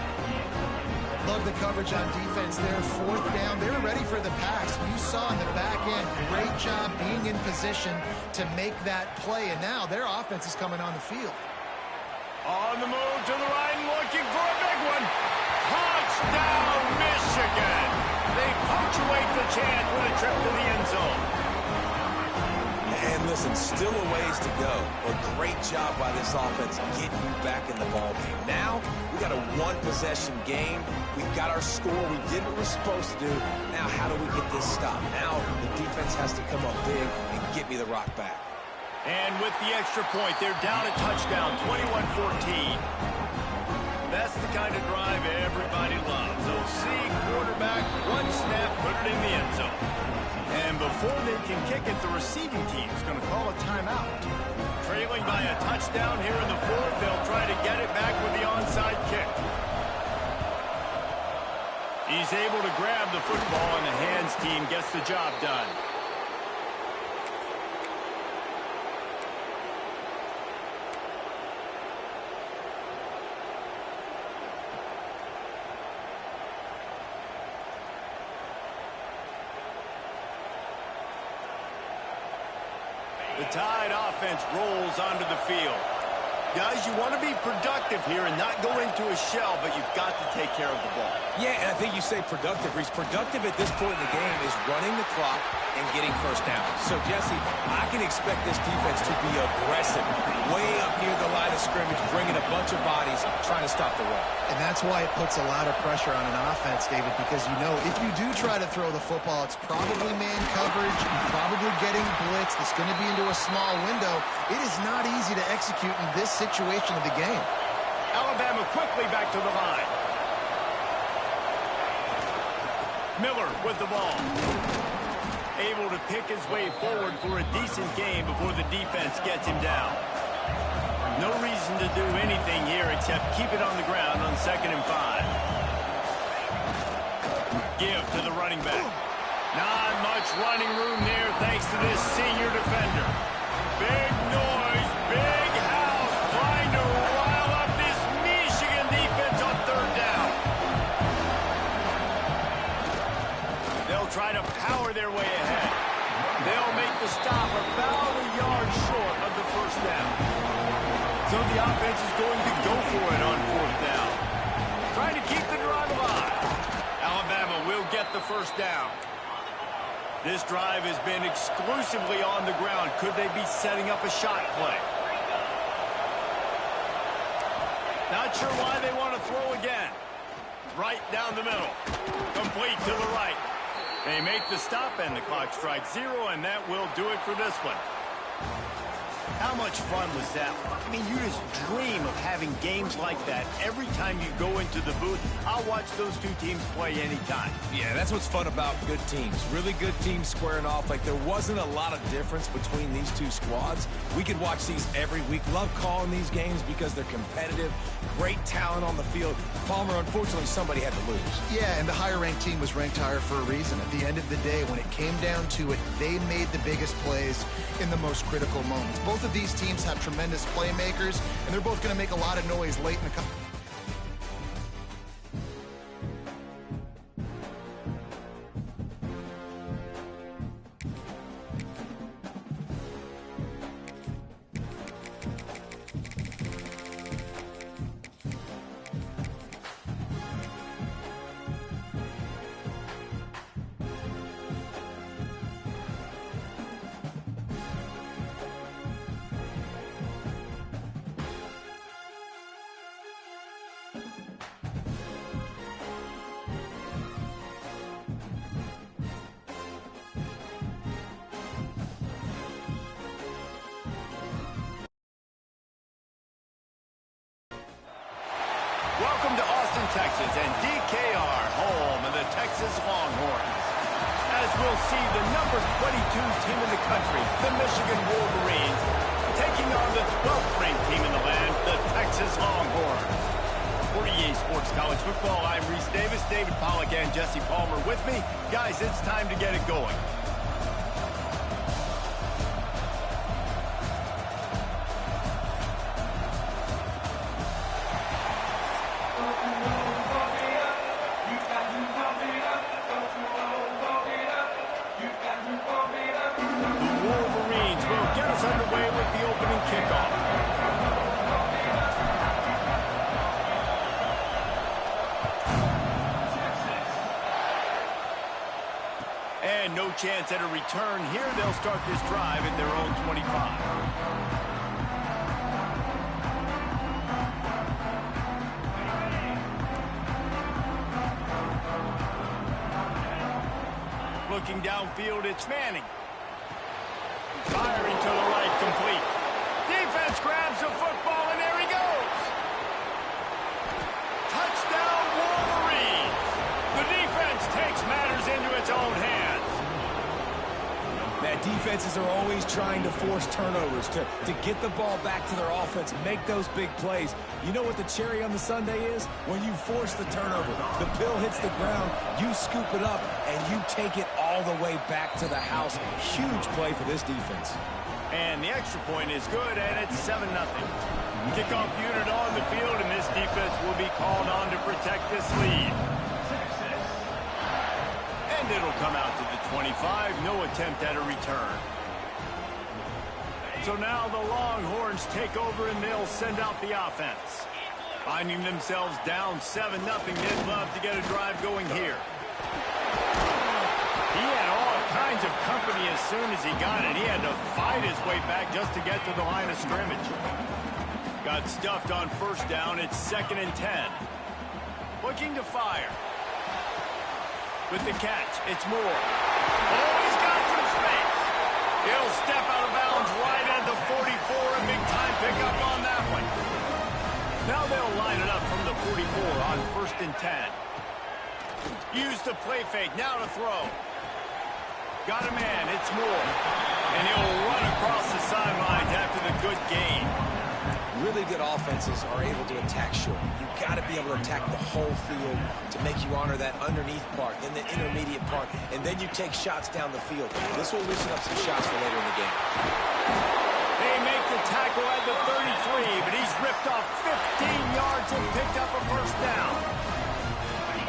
Love the coverage on defense there. 4th down. They were ready for the pass. You saw in the back end, great job being in position to make that play. And now their offense is coming on the field. On the move to the right, looking for a big one. Touchdown, Michigan. They punctuate the chant with a trip to the end zone. And listen, still a ways to go, but great job by this offense getting you back in the ball game. Now, we got a 1-possession game. We got our score. We did what we're supposed to do. Now, how do we get this stopped? Now, the defense has to come up big and get me the rock back. And with the extra point, they're down a touchdown, 21-14. That's the kind of drive everybody loves. OC, quarterback, 1 snap, put it in the end zone. And before they can kick it, the receiving team is going to call a timeout. Trailing by a touchdown here in the 4th, they'll try to get it back with the onside kick. He's able to grab the football, and the hands team gets the job done. The Tide offense rolls onto the field. Guys, you want to be productive here and not go into a shell, but you've got to take care of the ball. Yeah, and I think you say productive. He's productive at this point in the game is running the clock and getting first down. So, Jesse, I can expect this defense to be aggressive, way up near the line of scrimmage, bringing a bunch of bodies, trying to stop the run. And that's why it puts a lot of pressure on an offense, David, because you know if you do try to throw the football, it's probably man coverage, probably getting blitzed, it's going to be into a small window. It is not easy to execute in this situation of the game. Alabama quickly back to the line. Miller with the ball. Able to pick his way forward for a decent game before the defense gets him down. No reason to do anything here except keep it on the ground on 2nd and 5. Give to the running back. Not much running room there thanks to this senior defender. Big noise, big house, trying to rile up this Michigan defense on 3rd down. So the offense is going to go for it on 4th down. Trying to keep the drive alive. Alabama will get the first down. This drive has been exclusively on the ground. Could they be setting up a shot play? Not sure why they want to throw again. Right down the middle. Complete to the right. They make the stop, and the clock strikes 0, and that will do it for this one. How much fun was that? I mean, you just dream of having games like that every time you go into the booth. I'll watch those two teams play anytime. Yeah, that's what's fun about good teams. Really good teams squaring off. Like, there wasn't a lot of difference between these two squads. We could watch these every week. Love calling these games because they're competitive. Great talent on the field. Palmer, unfortunately, somebody had to lose. Yeah, and the higher-ranked team was ranked higher for a reason. At the end of the day, when it came down to it, they made the biggest plays in the most critical moments. Both of these teams have tremendous playmakers, and they're both going to make a lot of noise late in the... Welcome to Austin, Texas, and DKR, home of the Texas Longhorns. As we'll see, the number 22 team in the country, the Michigan Wolverines, taking on the 12th ranked team in the land, the Texas Longhorns. For EA Sports College Football, I'm Reese Davis, David Pollack, and Jesse Palmer with me. Guys, it's time to get it going. Underway with the opening kickoff. And no chance at a return here. They'll start this drive at their own 25. Looking downfield, it's Manning. Firing to the right, complete. Defense grabs the football, and there he goes. Touchdown, Wolverines. The defense takes matters into its own hands. Man, defenses are always trying to force turnovers, to get the ball back to their offense, make those big plays. You know what the cherry on the sundae is? When you force the turnover, the pill hits the ground, you scoop it up, and you take it all the way back to the house. Huge play for this defense. And the extra point is good, and it's 7-0. Kickoff unit on the field, and this defense will be called on to protect this lead. And it'll come out to the 25. No attempt at a return. So now the Longhorns take over, and they'll send out the offense. Finding themselves down 7-0, they'd love to get a drive going here. He had all kinds of company as soon as he got it. He had to fight his way back just to get to the line of scrimmage. Got stuffed on first down. It's 2nd and 10. Looking to fire. With the catch, it's Moore. Oh, he's got some space. He'll step out of bounds right at the 44. A big time pickup on that one. Now they'll line it up from the 44 on 1st and 10. Use the play fake. Now to throw. Got a man. It's Moore. And he'll run across the sidelines after the good gain. Really good offenses are able to attack short. You've got to be able to attack the whole field to make you honor that underneath part, then the intermediate part, and then you take shots down the field. This will loosen up some shots for later in the game. They make the tackle at the 33, but he's ripped off 15 yards and picked up a first down.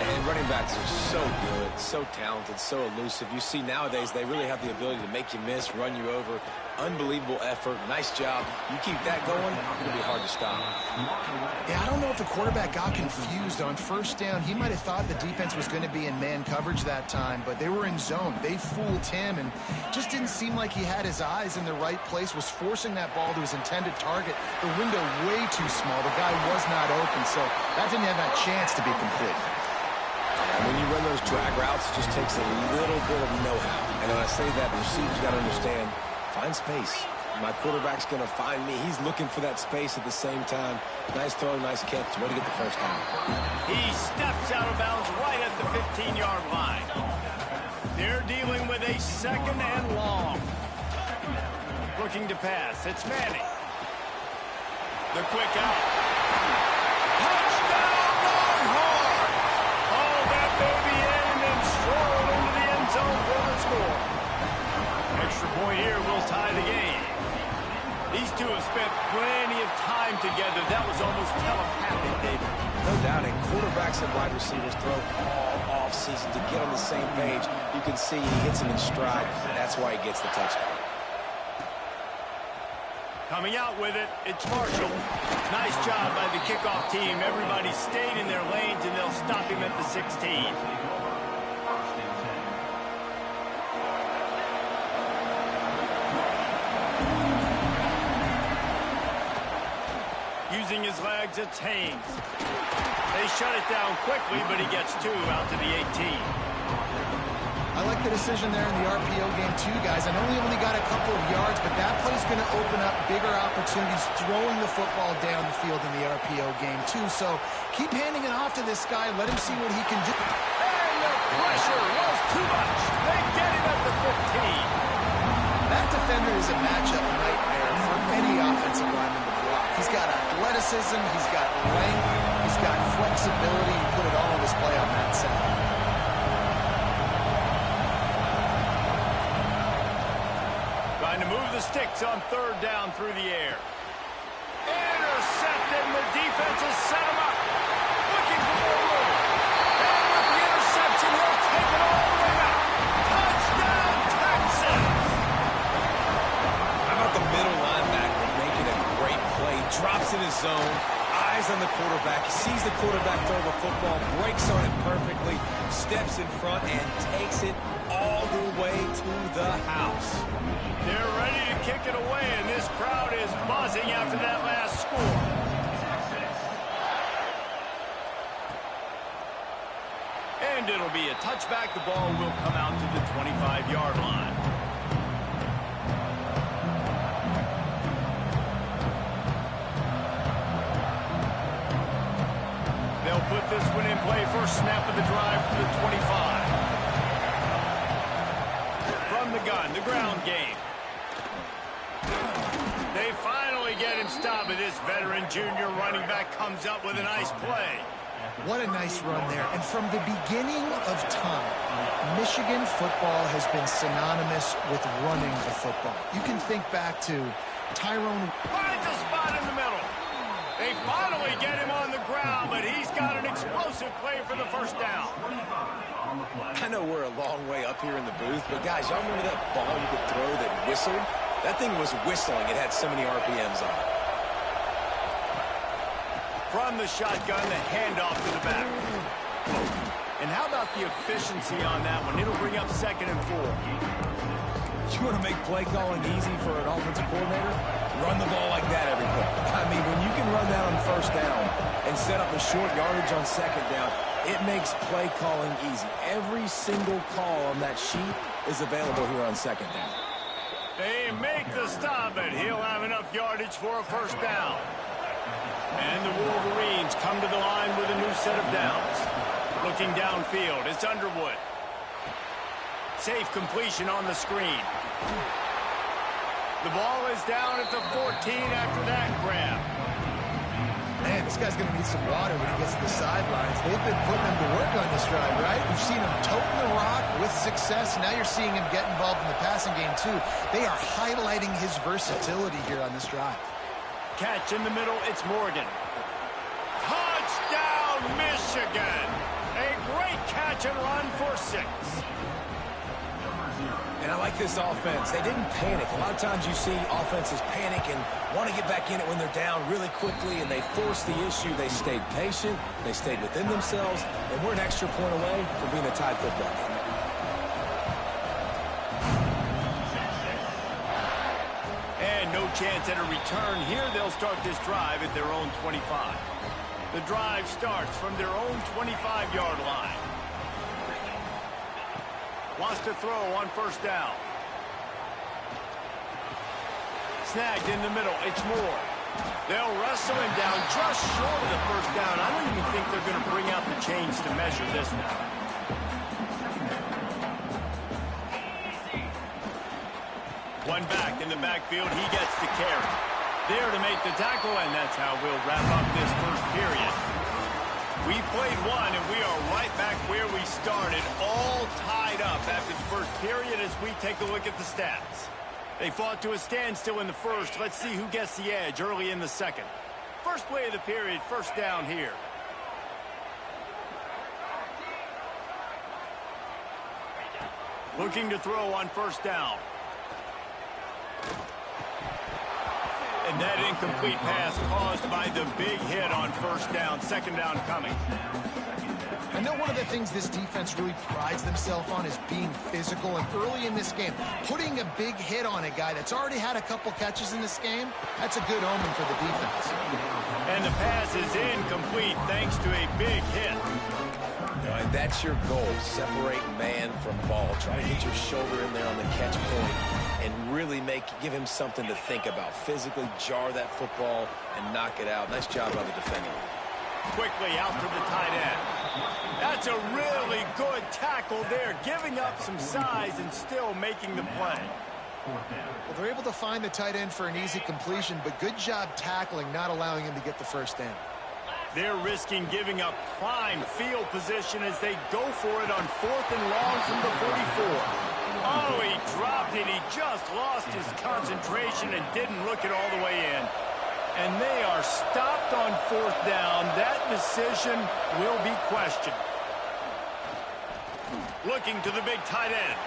And running backs are so good, so talented, so elusive. You see nowadays they really have the ability to make you miss, run you over. Unbelievable effort. Nice job. You keep that going, it'll be hard to stop. Yeah, I don't know if the quarterback got confused on first down. He might have thought the defense was going to be in man coverage that time, but they were in zone. They fooled him and just didn't seem like he had his eyes in the right place, was forcing that ball to his intended target. The window way too small. The guy was not open, so that didn't have that chance to be complete. And when you run those drag routes, it just takes a little bit of know-how. And when I say that, the receiver's got to understand, find space. My quarterback's going to find me. He's looking for that space at the same time. Nice throw, nice catch. Way to get the first down. He steps out of bounds right at the 15-yard line. They're dealing with a second and long. Looking to pass. It's Manning. The quick out. Touchdown, Longhorn! Oh, that baby in and then strolled into the end zone for the score. Extra point here will tie the game. These two have spent plenty of time together. That was almost telepathic, David. No doubt, and quarterbacks and wide receivers throw all off-season to get on the same page. You can see he hits him in stride. That's why he gets the touchdown. Coming out with it, it's Marshall. Nice job by the kickoff team. Everybody stayed in their lanes, and they'll stop him at the 16. Using his legs, it's Haynes. They shut it down quickly, but he gets two out to the 18. I like the decision there in the RPO game too, guys. I know he only got a couple of yards, but that play's going to open up bigger opportunities throwing the football down the field in the RPO game too. So keep handing it off to this guy. Let him see what he can do. And the pressure was too much. They get him at the 15. That defender is a matchup nightmare for any offensive lineman to block. He's got athleticism, he's got length, he's got flexibility. He put it all on display on that side. Trying to move the sticks on third down through the air. Intercepted, and the defense has set him up. Looking for more room. And with the interception, he'll take it all the way out. Touchdown, Texas! How about the middle linebacker making a great play? Drops in his zone, eyes on the quarterback, sees the quarterback throw the football, breaks on it perfectly, steps in front, and takes it all the way to the house. They're ready to kick it away, and this crowd is buzzing after that last score. And it'll be a touchback. The ball will come out to the 25-yard line. They'll put this one in play. First snap of the drive from the 25. From the gun, the ground game. They finally get him stopped, and this veteran junior running back comes up with a nice play. What a nice run there. And from the beginning of time, Michigan football has been synonymous with running the football. You can think back to Tyrone. Finds a spot in the middle. They finally get him on the ground, but he's got an explosive play for the first down. I know we're a long way up here in the booth, but guys, y'all remember that ball you could throw that whistled? That thing was whistling. It had so many RPMs on it. From the shotgun, the handoff to the back. And how about the efficiency on that one? It'll bring up 2nd and 4. You want to make play calling easy for an offensive coordinator? Run the ball like that every play. I mean, when you can run that on first down and set up a short yardage on 2nd down, it makes play calling easy. Every single call on that sheet is available here on 2nd down. They make the stop, and he'll have enough yardage for a first down. And the Wolverines come to the line with a new set of downs. Looking downfield, it's Underwood. Safe completion on the screen. The ball is down at the 14 after that grab. Man, this guy's going to need some water when he gets to the sidelines. They've been putting him to work on this drive, right? We've seen him toting the rock with success. Now you're seeing him get involved in the passing game, too. They are highlighting his versatility here on this drive. Catch in the middle, it's Morgan. Touchdown, Michigan! A Great catch and run for 6. And I like this offense. They didn't panic. A lot of times you see offenses panic and want to get back in it when they're down really quickly, and they force the issue. They stayed patient. They stayed within themselves, and we're an extra point away from being a tied football game. And no chance at a return here. They'll start this drive at their own 25. The drive starts from their own 25-yard line. Wants to throw on first down. Snagged in the middle. It's Moore. They'll wrestle him down just short of the first down. I don't even think they're going to bring out the chains to measure this one. One back in the backfield. He gets the carry. There to make the tackle, and that's how we'll wrap up this first period. We played one, and we are right back where we started, all tied up after the first period as we take a look at the stats. They fought to a standstill in the first. Let's see who gets the edge early in the second. First play of the period, first down here. Looking to throw on first down. And that incomplete pass caused by the big hit on first down. Second down coming. I know one of the things this defense really prides themselves on is being physical, and early in this game, putting a big hit on a guy that's already had a couple catches in this game, that's a good omen for the defense. And the pass is incomplete thanks to a big hit. And that's your goal, separate man from ball. Try to hit your shoulder in there on the catch point and really give him something to think about. Physically jar that football and knock it out. Nice job by the defender. Quickly out to the tight end. That's a really good tackle there, giving up some size and still making the play. Well, they're able to find the tight end for an easy completion, but good job tackling, not allowing him to get the first down. They're risking giving up prime field position as they go for it on 4th and long from the 44. Oh, he dropped it. He just lost his concentration and didn't look it all the way in. And they are stopped on 4th down. That decision will be questioned. Looking to the big tight end.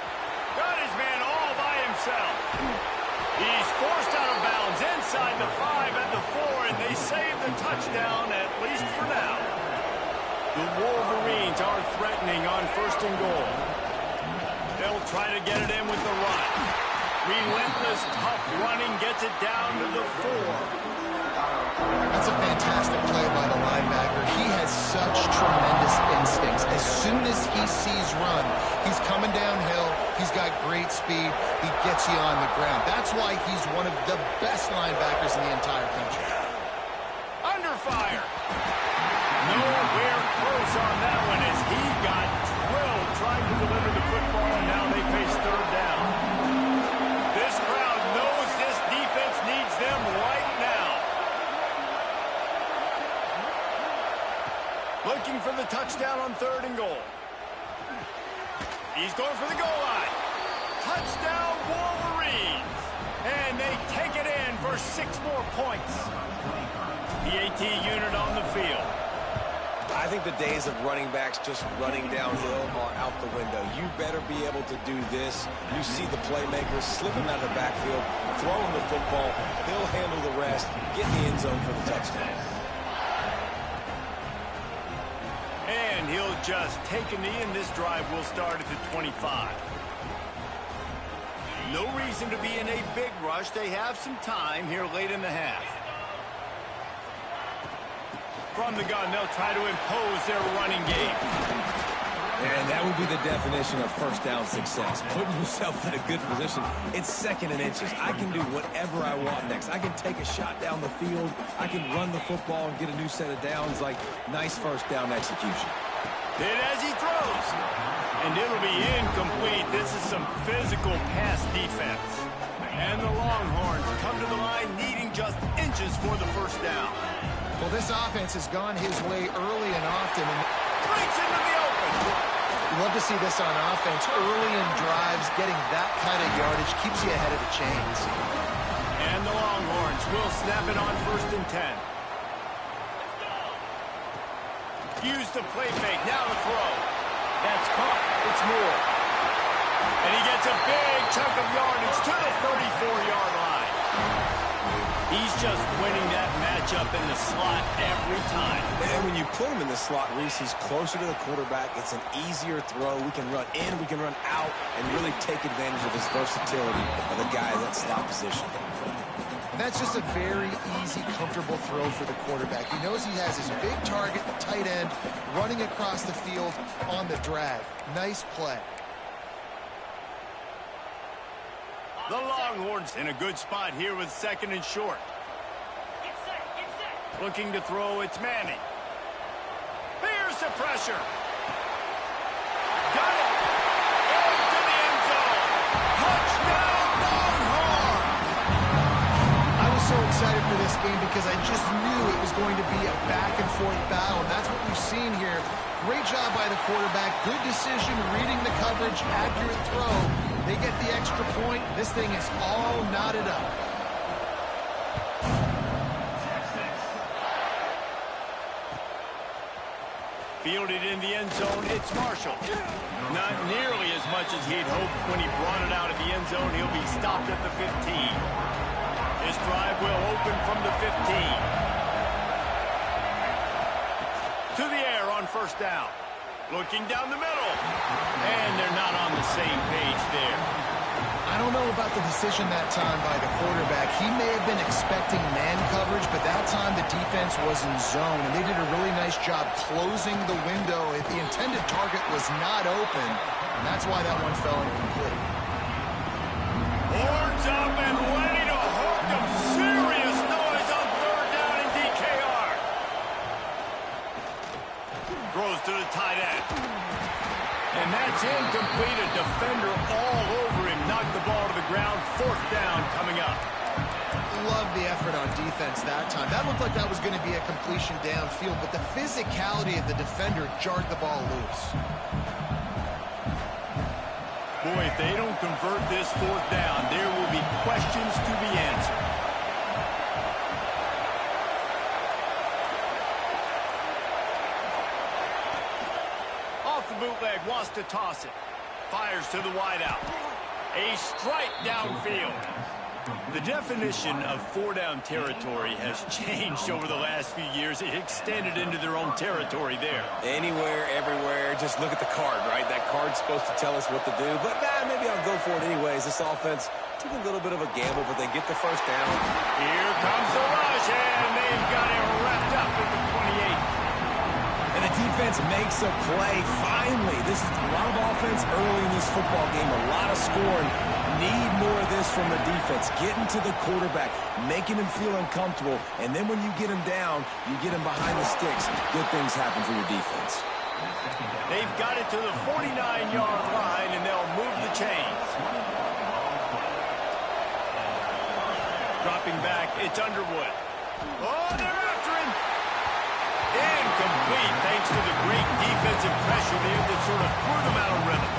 Got his man all by himself. He's forced out of bounds inside the 5 and the 4, and they save the touchdown, at least for now. The Wolverines are threatening on 1st and goal. They'll try to get it in with the run. Relentless, tough running gets it down to the 4. That's a fantastic play by the linebacker. He has such tremendous instincts. As soon as he sees run, he's coming downhill. He's got great speed. He gets you on the ground. That's why he's one of the best linebackers in the entire country. Under fire. Nowhere close on that one as he got drilled trying to deliver the football, and now they face 3rd down. This crowd knows this defense needs them right now. Looking for the touchdown on 3rd and goal. He's going for the goal line. Touchdown, Wolverines. And they take it in for 6 more points. The AT unit on the field. I think the days of running backs just running downhill are out the window. You better be able to do this. You see the playmakers slipping out of the backfield, throwing the football. He'll handle the rest, get in the end zone for the touchdown. And he'll just take a knee, and this drive will start at the 25. No reason to be in a big rush. They have some time here late in the half. From the gun, they'll try to impose their running game. And that would be the definition of first down success. Putting yourself in a good position. It's 2nd and inches. I can do whatever I want next. I can take a shot down the field. I can run the football and get a new set of downs. Like, nice first down execution. Hit as he throws. And it'll be incomplete. This is some physical pass defense. And the Longhorns come to the line needing just inches for the first down. Well, this offense has gone his way early and often. And breaks into the open. you love to see this on offense. Early in drives, getting that kind of yardage keeps you ahead of the chains. And the Longhorns will snap it on 1st and 10. Used the play fake. Now the throw. That's caught. It's Moore. And he gets a big chunk of yardage to the 34-yard line. He's just winning that matchup in the slot every time. And when you put him in the slot, Reese, he's closer to the quarterback. It's an easier throw. We can run in, we can run out, and really take advantage of his versatility of the guy in that slot position. That's just a very easy, comfortable throw for the quarterback. He knows he has his big target, the tight end, running across the field on the drag. Nice play. The Longhorns in a good spot here with 2nd and short. Looking to throw, it's Manning. Here's the pressure. Got it. Into the end zone. Touchdown, Longhorns! I was so excited for this game because I just knew it was going to be a back-and-forth battle, and that's what we've seen here. Great job by the quarterback. Good decision, reading the coverage, accurate throw. They get the extra point. This thing is all knotted up. Fielded in the end zone, it's Marshall. Not nearly as much as he'd hoped when he brought it out of the end zone. He'll be stopped at the 15. His drive will open from the 15. To the air on 1st down. Looking down the middle. And they're not on the same page there. I don't know about the decision that time by the quarterback. He may have been expecting man coverage, but that time the defense was in zone, and they did a really nice job closing the window. If the intended target was not open, and that's why that one fell incomplete. Horns up and ready to hook them. Serious noise on 3rd down in DKR. Throws to the tight end. And that's incomplete. A defender all over him. Knocked the ball to the ground. 4th down coming up. Love the effort on defense that time. That looked like that was going to be a completion downfield, but the physicality of the defender jarred the ball loose. Boy, if they don't convert this 4th down, there will be questions to be answered. Bootleg wants to toss it. Fires to the wideout. A strike downfield. The definition of 4-down territory has changed over the last few years. It extended into their own territory there. Anywhere, everywhere, just look at the card, right? That card's supposed to tell us what to do, but maybe I'll go for it anyways. This offense took a little bit of a gamble, but they get the 1st down. Here comes the rush, and they've got it wrapped up at the 28. And the defense makes a play. Finally, this is a lot of offense early in this football game, a lot of scoring. Need more of this from the defense. Getting to the quarterback, making him feel uncomfortable, and then when you get him down, you get him behind the sticks. Good things happen for your defense. They've got it to the 49-yard line, and they'll move the chains. Dropping back, it's Underwood. Oh, they're after him. Incomplete, thanks to the great defensive pressure there that sort of threw them out of rhythm.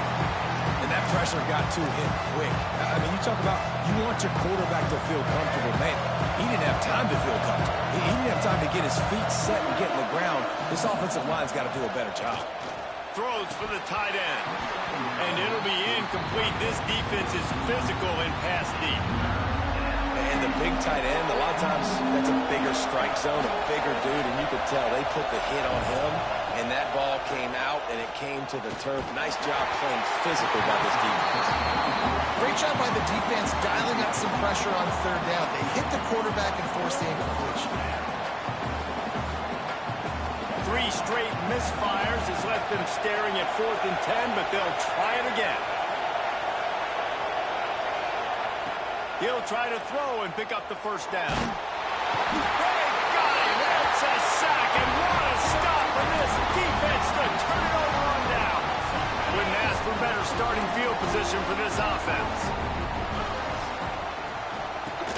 And that pressure got to him quick. I mean, you talk about you want your quarterback to feel comfortable. Man, he didn't have time to feel comfortable. He didn't have time to get his feet set and get in the ground. This offensive line's got to do a better job. Throws for the tight end. And it'll be incomplete. This defense is physical and pass deep. And the big tight end, a lot of times that's a bigger strike zone, a bigger dude, and you could tell they put the hit on him, and that ball came out, and it came to the turf. Nice job playing physical by this defense. Great job by the defense dialing up some pressure on 3rd down. They hit the quarterback and forced the incompletion. 3 straight misfires has left them staring at 4th and 10, but they'll try it again. He'll try to throw and pick up the 1st down. They got him. It's a sack, and what a stop for this defense to turn it over on down. Couldn't ask for better starting field position for this offense.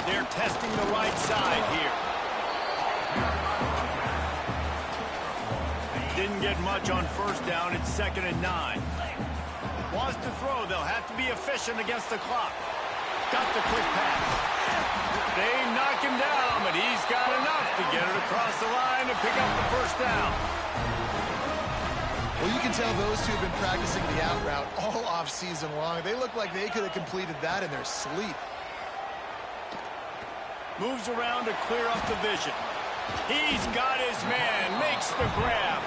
They're testing the right side here. Didn't get much on 1st down. It's 2nd and 9. Wants to throw. They'll have to be efficient against the clock. Got the quick pass. They knock him down, but he's got enough to get it across the line and pick up the 1st down. Well, you can tell those two have been practicing the out route all off season long. They look like they could have completed that in their sleep. Moves around to clear up the vision. He's got his man, makes the grab.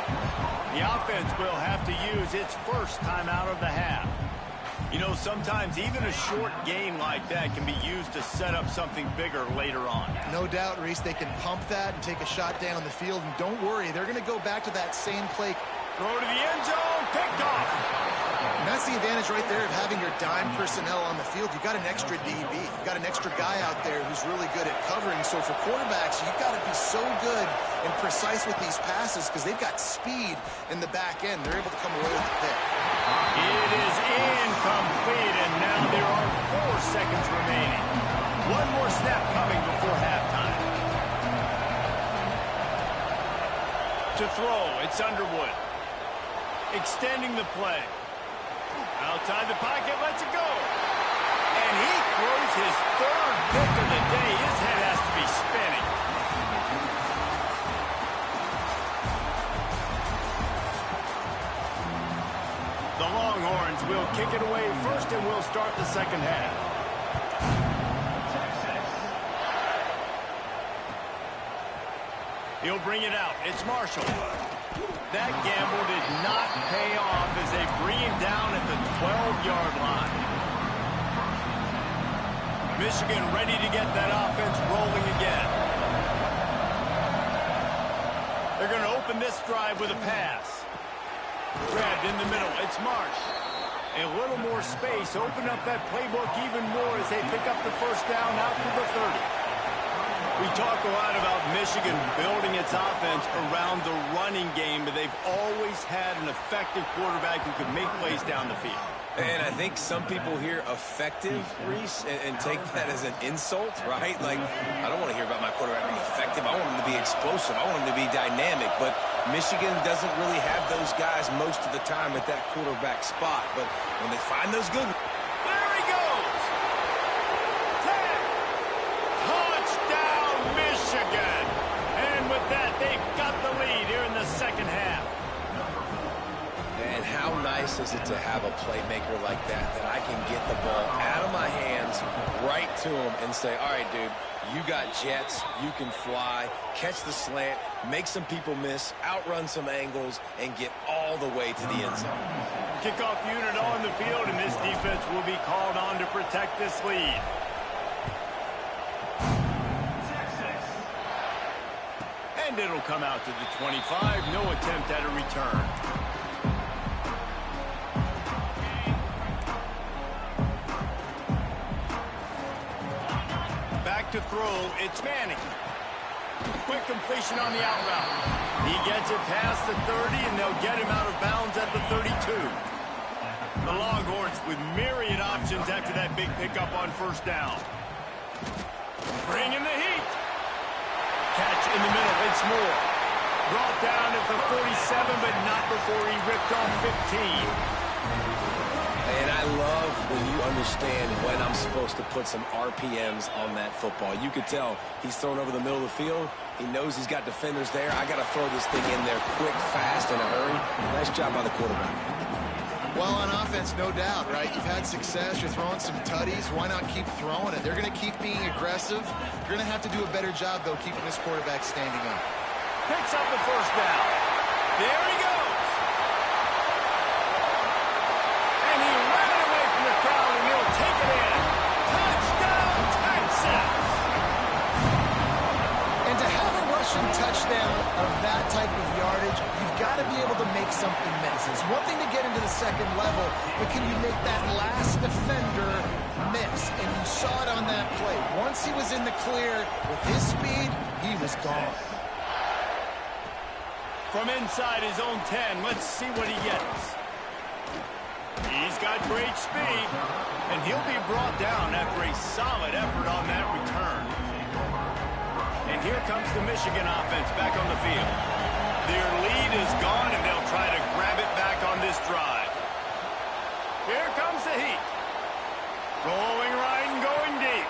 The offense will have to use its first timeout of the half. You know, sometimes even a short game like that can be used to set up something bigger later on. No doubt, Reese, they can pump that and take a shot down the field. And don't worry, they're going to go back to that same play. Throw to the end zone, picked off. And that's the advantage right there of having your dime personnel on the field. You've got an extra DB. You've got an extra guy out there who's really good at covering. So for quarterbacks, you've got to be so good and precise with these passes because they've got speed in the back end. They're able to come away with the pick. It is incomplete, and now there are 4 seconds remaining. One more snap coming before halftime. To throw, it's Underwood. Extending the play. Outside the pocket, lets it go. And he throws his 3rd pick of the day. His head has to be spinning. The Longhorns will kick it away first, and we'll start the second half. He'll bring it out. It's Marshall. That gamble did not pay off as they bring him down at the 12-yard line. Michigan ready to get that offense rolling again. They're going to open this drive with a pass. Grabbed in the middle. It's Marsh. A little more space. Open up that playbook even more as they pick up the first down out to the 30. We talk a lot about Michigan building its offense around the running game, but they've always had an effective quarterback who can make plays down the field. And I think some people hear effective, Reese, and take that as an insult, right? Like, I don't want to hear about my quarterback being effective. I want him to be explosive. I want him to be dynamic. But Michigan doesn't really have those guys most of the time at that quarterback spot. But when they find those good... There he goes! 10! Touchdown, Michigan! And with that, they've got the lead here in the second half. And how nice is it to have a playmaker like that I can get the ball out of my hands right to him and say, all right, dude, you got jets, you can fly, catch the slant, make some people miss, outrun some angles, and get all the way to the end zone. Kickoff unit on the field, and this defense will be called on to protect this lead. And it'll come out to the 25. No attempt at a return. To throw, it's Manning. Quick completion on the out route. He gets it past the 30, and they'll get him out of bounds at the 32. The Longhorns with myriad options after that big pickup on first down. Bring in the heat. Catch in the middle, it's Moore. Brought down at the 47, but not before he ripped off 15. And I love when you understand when I'm supposed to put some RPMs on that football. You could tell he's thrown over the middle of the field. He knows he's got defenders there. I got to throw this thing in there quick, fast, in a hurry. Nice job by the quarterback. Well, on offense, no doubt, right? You've had success. You're throwing some tutties. Why not keep throwing it? They're going to keep being aggressive. You're going to have to do a better job, though, keeping this quarterback standing up. Picks up the first down. There he goes. Touchdown of that type of yardage, you've got to be able to make something miss. It's one thing to get into the second level, but can you make that last defender miss? And you saw it on that play. Once he was in the clear with his speed, he was gone. From inside his own 10, let's see what he gets. He's got great speed, and he'll be brought down after a solid effort on that return. And here comes the Michigan offense back on the field. Their lead is gone, and they'll try to grab it back on this drive. Here comes the heat. Rolling right and going deep.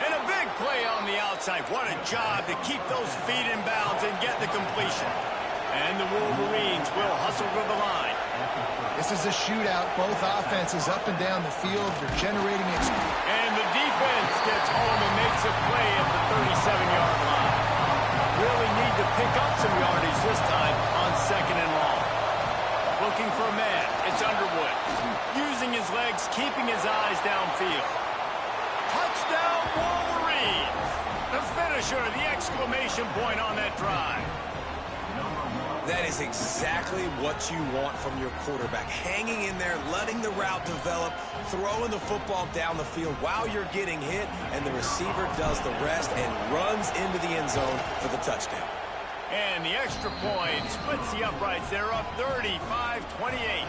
And a big play on the outside. What a job to keep those feet in bounds and get the completion. And the Wolverines will hustle to the line. This is a shootout. Both offenses up and down the field. They're generating And the defense gets home and makes a play at the 37-yard line. Really need to pick up some yardage this time on 2nd and long. Looking for a man. It's Underwood. Using his legs, keeping his eyes downfield. Touchdown Wolverines! The finisher, the exclamation point on that drive. That is exactly what you want from your quarterback. Hanging in there, letting the route develop, throwing the football down the field while you're getting hit, and the receiver does the rest and runs into the end zone for the touchdown. And the extra point splits the uprights. They're up 35-28.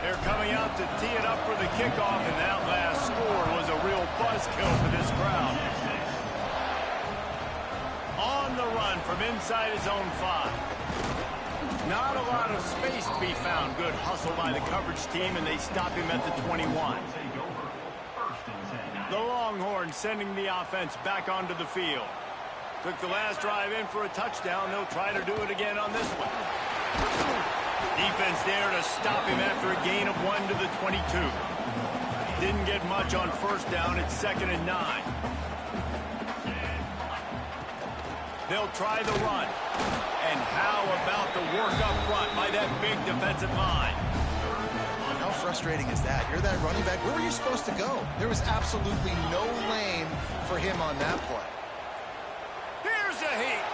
They're coming out to tee it up for the kickoff, and that last score was a real buzzkill for this crowd. On the run from inside his own 5. Not a lot of space to be found. Good hustle by the coverage team, and they stop him at the 21. The Longhorns sending the offense back onto the field. Took the last drive in for a touchdown. They'll try to do it again on this one. Defense there to stop him after a gain of 1 to the 22. Didn't get much on first down. It's 2nd and 9. They'll try the run. And how about the work up front by that big defensive line? How frustrating is that? You're that running back. Where were you supposed to go? There was absolutely no lane for him on that play. Here's a heat.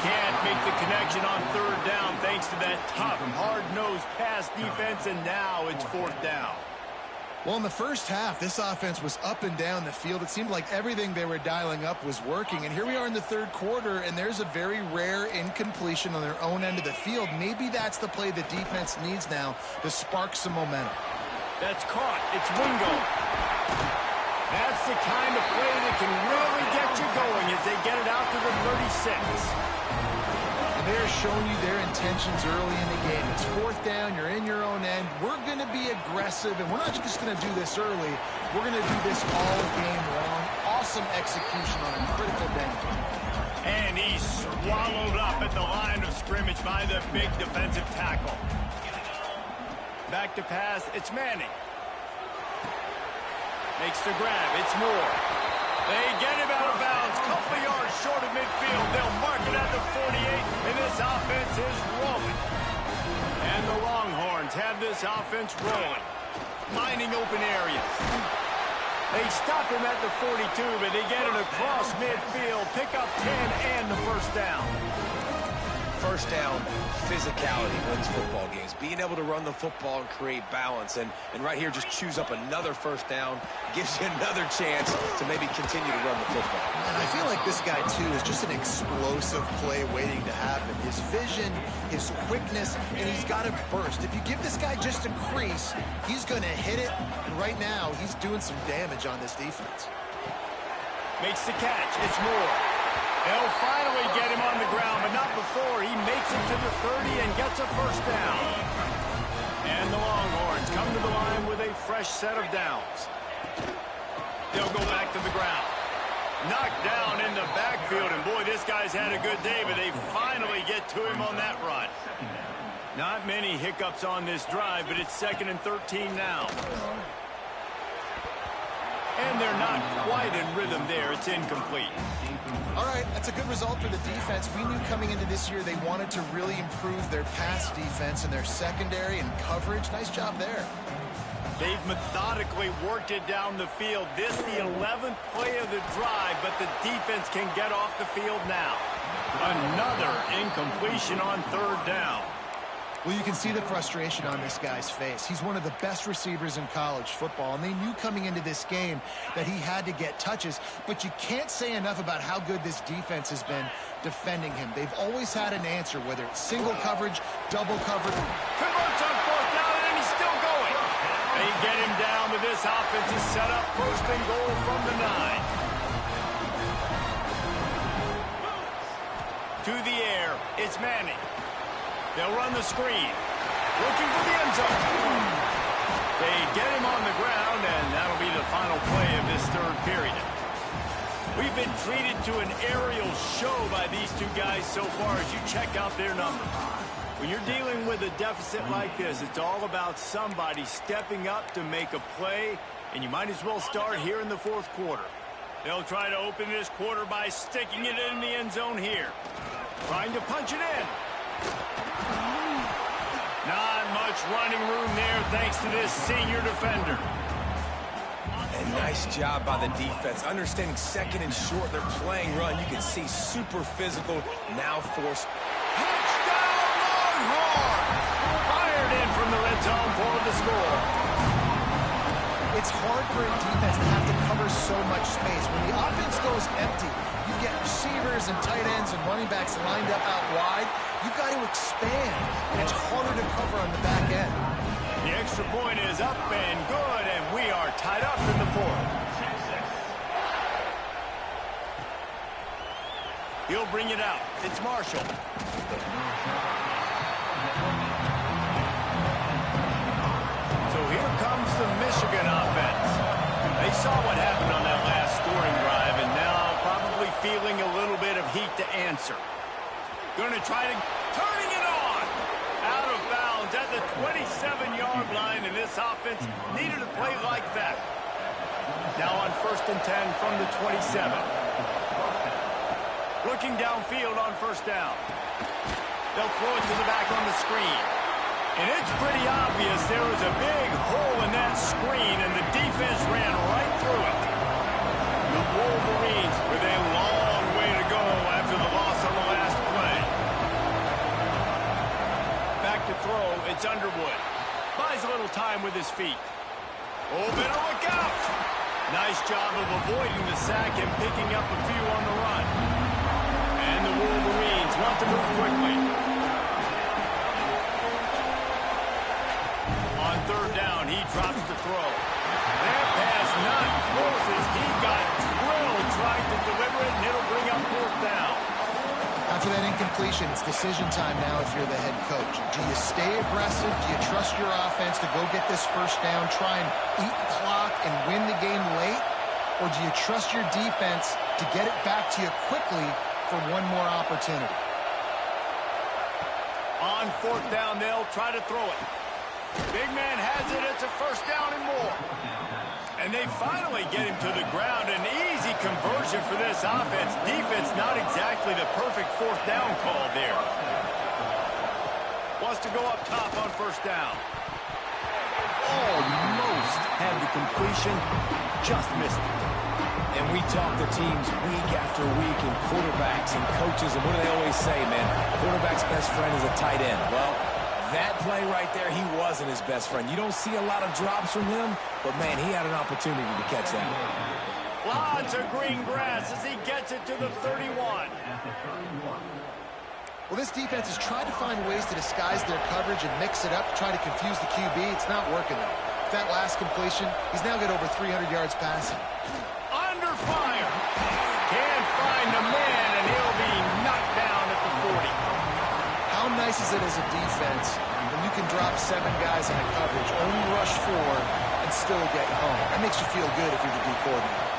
Can't make the connection on 3rd down thanks to that tough, hard-nosed pass defense, and now it's 4th down. Well, in the first half, this offense was up and down the field. It seemed like everything they were dialing up was working. And here we are in the 3rd quarter, and there's a very rare incompletion on their own end of the field. Maybe that's the play the defense needs now to spark some momentum. That's caught. It's Wingo. That's the kind of play that can really get you going as they get it out to the 36. They're showing you their intentions early in the game. It's 4th down. You're in your own end. We're going to be aggressive, and we're not just going to do this early. We're going to do this all game long. Awesome execution on a critical down. And he's swallowed up at the line of scrimmage by the big defensive tackle. Back to pass. It's Manning. Makes the grab. It's Moore. They get him out of bounds, couple yards short of midfield. They'll mark it at the 48, and this offense is rolling. And the Longhorns have this offense rolling, finding open areas. They stop him at the 42, but they get it across midfield, pick up 10 and the 1st down. 1st down, physicality wins football games. Being able to run the football and create balance. And right here, just choose up another 1st down. Gives you another chance to maybe continue to run the football. And I feel like this guy, too, is just an explosive play waiting to happen. His vision, his quickness, and he's got a burst. If you give this guy just a crease, he's going to hit it. And right now, he's doing some damage on this defense. Makes the catch. It's Moore. They'll finally get him on the ground, but not before he makes it to the 30 and gets a 1st down. And the Longhorns come to the line with a fresh set of downs. They'll go back to the ground. Knocked down in the backfield, and boy, this guy's had a good day, but they finally get to him on that run. Not many hiccups on this drive, but it's 2nd and 13 now. And they're not quite in rhythm there. It's incomplete. All right, that's a good result for the defense. We knew coming into this year they wanted to really improve their pass defense and their secondary and coverage. Nice job there. They've methodically worked it down the field. This the 11th play of the drive, but the defense can get off the field now. Another incompletion on 3rd down. Well, you can see the frustration on this guy's face. He's one of the best receivers in college football, and they knew coming into this game that he had to get touches, but you can't say enough about how good this defense has been defending him. They've always had an answer, whether it's single coverage, double coverage. Converts on 4th down, and he's still going. They get him down, but this offense is set up 1st and goal from the 9. To the air, it's Manning. They'll run the screen. Looking for the end zone. They get him on the ground, and that'll be the final play of this 3rd period. We've been treated to an aerial show by these two guys so far as you check out their numbers. When you're dealing with a deficit like this, it's all about somebody stepping up to make a play, and you might as well start here in the fourth quarter. They'll try to open this quarter by sticking it in the end zone here. Trying to punch it in. Not much running room there thanks to this senior defender. And nice job by the defense. Understanding second and short, they're playing run. You can see super physical, now forced. Touchdown Longhorns! Fired in from the red zone for the score. It's hard for a defense to have to cover so much space. When the offense goes empty, you get receivers and tight ends and running backs lined up out wide. You've got to expand, and it's harder to cover on the back end. The extra point is up and good, and we are tied up in the fourth. He'll bring it out. It's Marshall. So here comes the Michigan offense. They saw what happened on that last scoring drive, and now probably feeling a little bit of heat to answer. Going to try to turning it on. Out of bounds at the 27-yard line, and this offense needed a play like that. Now on 1st and 10 from the 27. Looking downfield on first down. They'll throw it to the back on the screen. And it's pretty obvious there was a big hole in that screen, and the defense ran right through it. The Wolverines with a long way to go after the loss on the last play. Back to throw, it's Underwood. Buys a little time with his feet. Oh, better look out! Nice job of avoiding the sack and picking up a few on the run. And the Wolverines want to move quickly. On third down, he drops the throw. That pass not close as he got drilled trying to deliver it, and it'll bring up fourth down. After that incompletion, it's decision time now if you're the head coach. Do you stay aggressive? Do you trust your offense to go get this first down, try and eat the clock and win the game late? Or do you trust your defense to get it back to you quickly for one more opportunity? On fourth down, they'll try to throw it. Big man has it. It's a first down and more. And they finally get him to the ground. An easy conversion for this offense. Defense not exactly the perfect fourth down call there. Wants to go up top on first down. Almost had the completion. Just missed it. And we talk to teams week after week, and quarterbacks and coaches, and what do they always say, man? Quarterback's best friend is a tight end. Well, that play right there, he wasn't his best friend. You don't see a lot of drops from him, but, man, he had an opportunity to catch that. Lots of green grass as he gets it to the 31. Well, this defense has tried to find ways to disguise their coverage and mix it up to try to confuse the QB. It's not working, though. That last completion, he's now got over 300 yards passing. Under fire. Can't find the man, and he'll be knocked down at the 40. How nice is it as a defense when you can drop 7 guys in a coverage, only rush 4, and still get home? That makes you feel good if you're the D coordinator.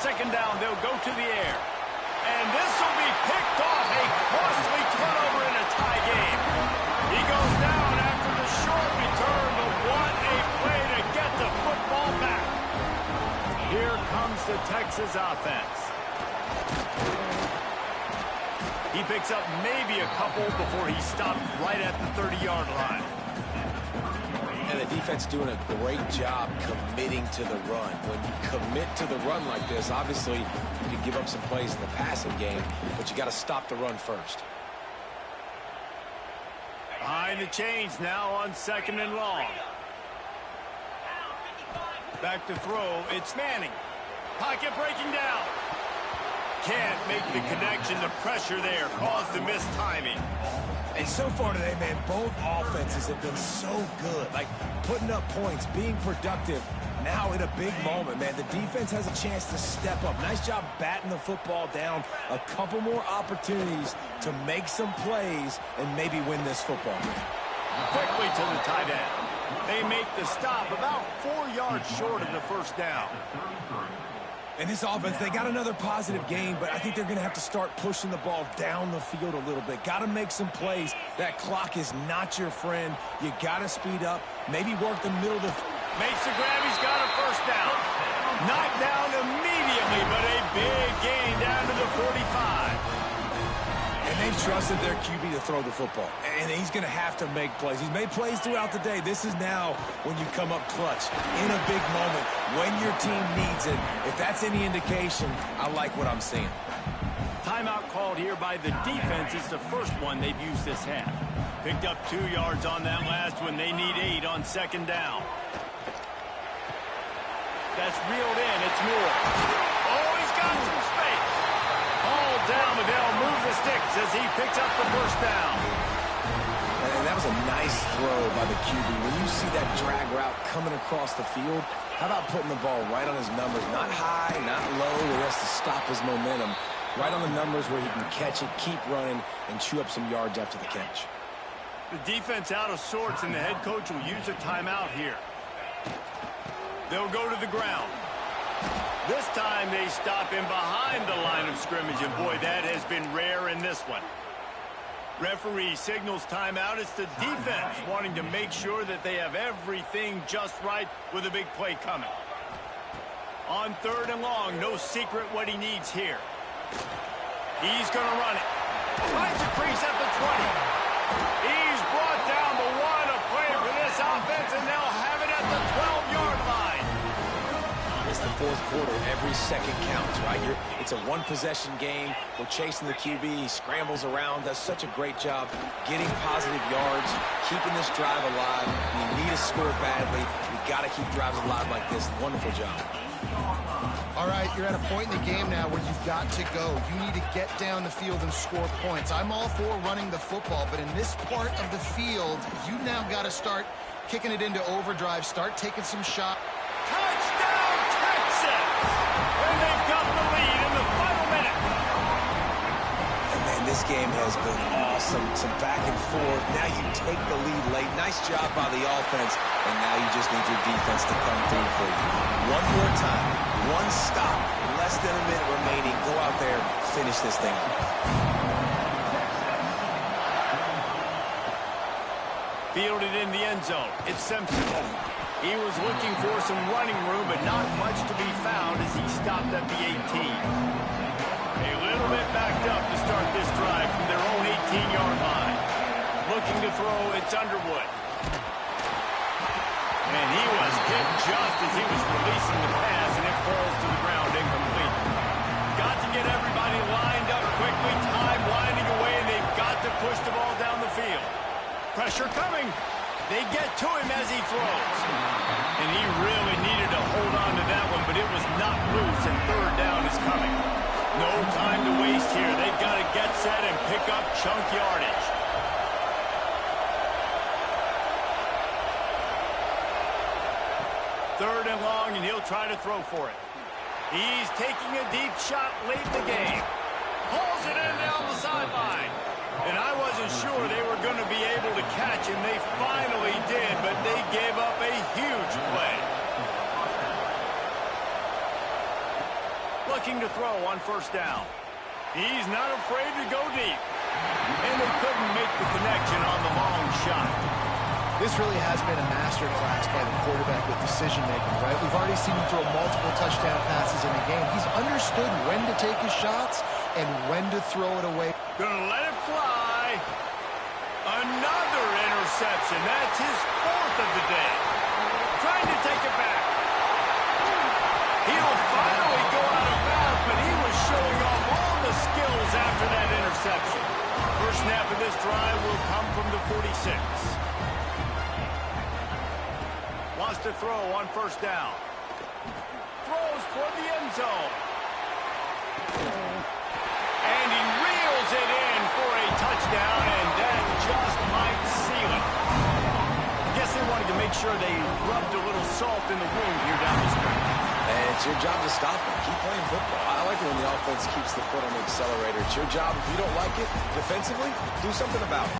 Second down, they'll go to the air. And this will be picked off. A costly turnover in a tie game. He goes down after the short return, but what a play to get the football back. Here comes the Texas offense. He picks up maybe a couple before he stopped right at the 30-yard line. And the defense doing a great job committing to the run. When you commit to the run like this, obviously you can give up some plays in the passing game, but you got to stop the run first. Behind the chains now on second and long. Back to throw, it's Manning. Pocket breaking down. Can't make the connection. The pressure there caused the mistiming. And so far today, man, both offenses have been so good. Like, putting up points, being productive. Now in a big moment, man, the defense has a chance to step up. Nice job batting the football down. A couple more opportunities to make some plays and maybe win this football game. Quickly to the tight end. They make the stop about 4 yards short of the first down. And this offense, they got another positive game, but I think they're going to have to start pushing the ball down the field a little bit. Got to make some plays. That clock is not your friend. You got to speed up, maybe work the middle of the field. Makes the grab. He's got a first down. Knocked down immediately, but a big gain down to the 45. And they've trusted their QB to throw the football. And he's going to have to make plays. He's made plays throughout the day. This is now when you come up clutch in a big moment when your team needs it. If that's any indication, I like what I'm seeing. Timeout called here by the defense. It's the first one they've used this half. Picked up 2 yards on that last one. They need 8 on second down. That's reeled in. It's Moore. Oh, he's got some space. All down. Liddell moves the sticks as he picks up the first down. And that was a nice throw by the QB. When you see that drag route coming across the field, how about putting the ball right on his numbers? Not high, not low, where he has to stop his momentum. Right on the numbers where he can catch it, keep running, and chew up some yards after the catch. The defense out of sorts, and the head coach will use a timeout here. They'll go to the ground. This time they stop him behind the line of scrimmage, and boy, that has been rare in this one. Referee signals timeout. It's the defense wanting to make sure that they have everything just right with a big play coming. On 3rd and long, no secret what he needs here. He's going to run it. Finds a crease at the 20. He's brought down the 1, a play for this offense, and they'll have it at the 12-yard line. It's the 4th quarter. Every second counts, right? It's a one-possession game. We're chasing the QB. He scrambles around, does such a great job getting positive yards, keeping this drive alive. You need to score badly. You've got to keep drives alive like this. Wonderful job. All right, you're at a point in the game now where you've got to go. You need to get down the field and score points. I'm all for running the football, but in this part of the field, you now got to start kicking it into overdrive, start taking some shots. Touchdown, Texas! And they've got the lead in the final minute. And man, this game has been awesome. Some back and forth. Now you take the lead late. Nice job by the offense. And now you just need your defense to come through for you. One more time. One stop. Less than a minute remaining. Go out there. Finish this thing. Fielded in the end zone. It's Simpson. He was looking for some running room, but not much to be found as he stopped at the 18. A little bit backed up to start this drive from their own 18-yard line. Looking to throw, it's Underwood. And he was hit just as he was releasing the pass, and it falls to the ground incomplete. Got to get everybody lined up quickly, time winding away, and they've got to push the ball down the field. Pressure coming. They get to him as he throws. And he really needed to hold on to that one, but it was not loose, and 3rd down is coming. No time to waste here. They've got to get set and pick up chunk yardage. Third and long, and he'll try to throw for it. He's taking a deep shot late in the game. Hauls it in down the sideline. And I wasn't sure they were going to be able to catch him. They finally did, but they gave up a huge play. Looking to throw on 1st down. He's not afraid to go deep. And they couldn't make the connection on the long shot. This really has been a masterclass by the quarterback with decision-making, right? We've already seen him throw multiple touchdown passes in the game. He's understood when to take his shots and when to throw it away. Gonna let it fly. Another interception. That's his 4th of the day. Trying to take it back. He'll finally go out of bounds, but he was showing off all the skills after that interception. First snap of this drive will come from the 46. Wants to throw on 1st down. Throws toward the end zone. And he reels it in for a touchdown, and that just might seal it. I guess they wanted to make sure they rubbed a little salt in the wound here down the stretch. And it's your job to stop them. Keep playing football. I like it when the offense keeps the foot on the accelerator. It's your job. If you don't like it defensively, do something about it.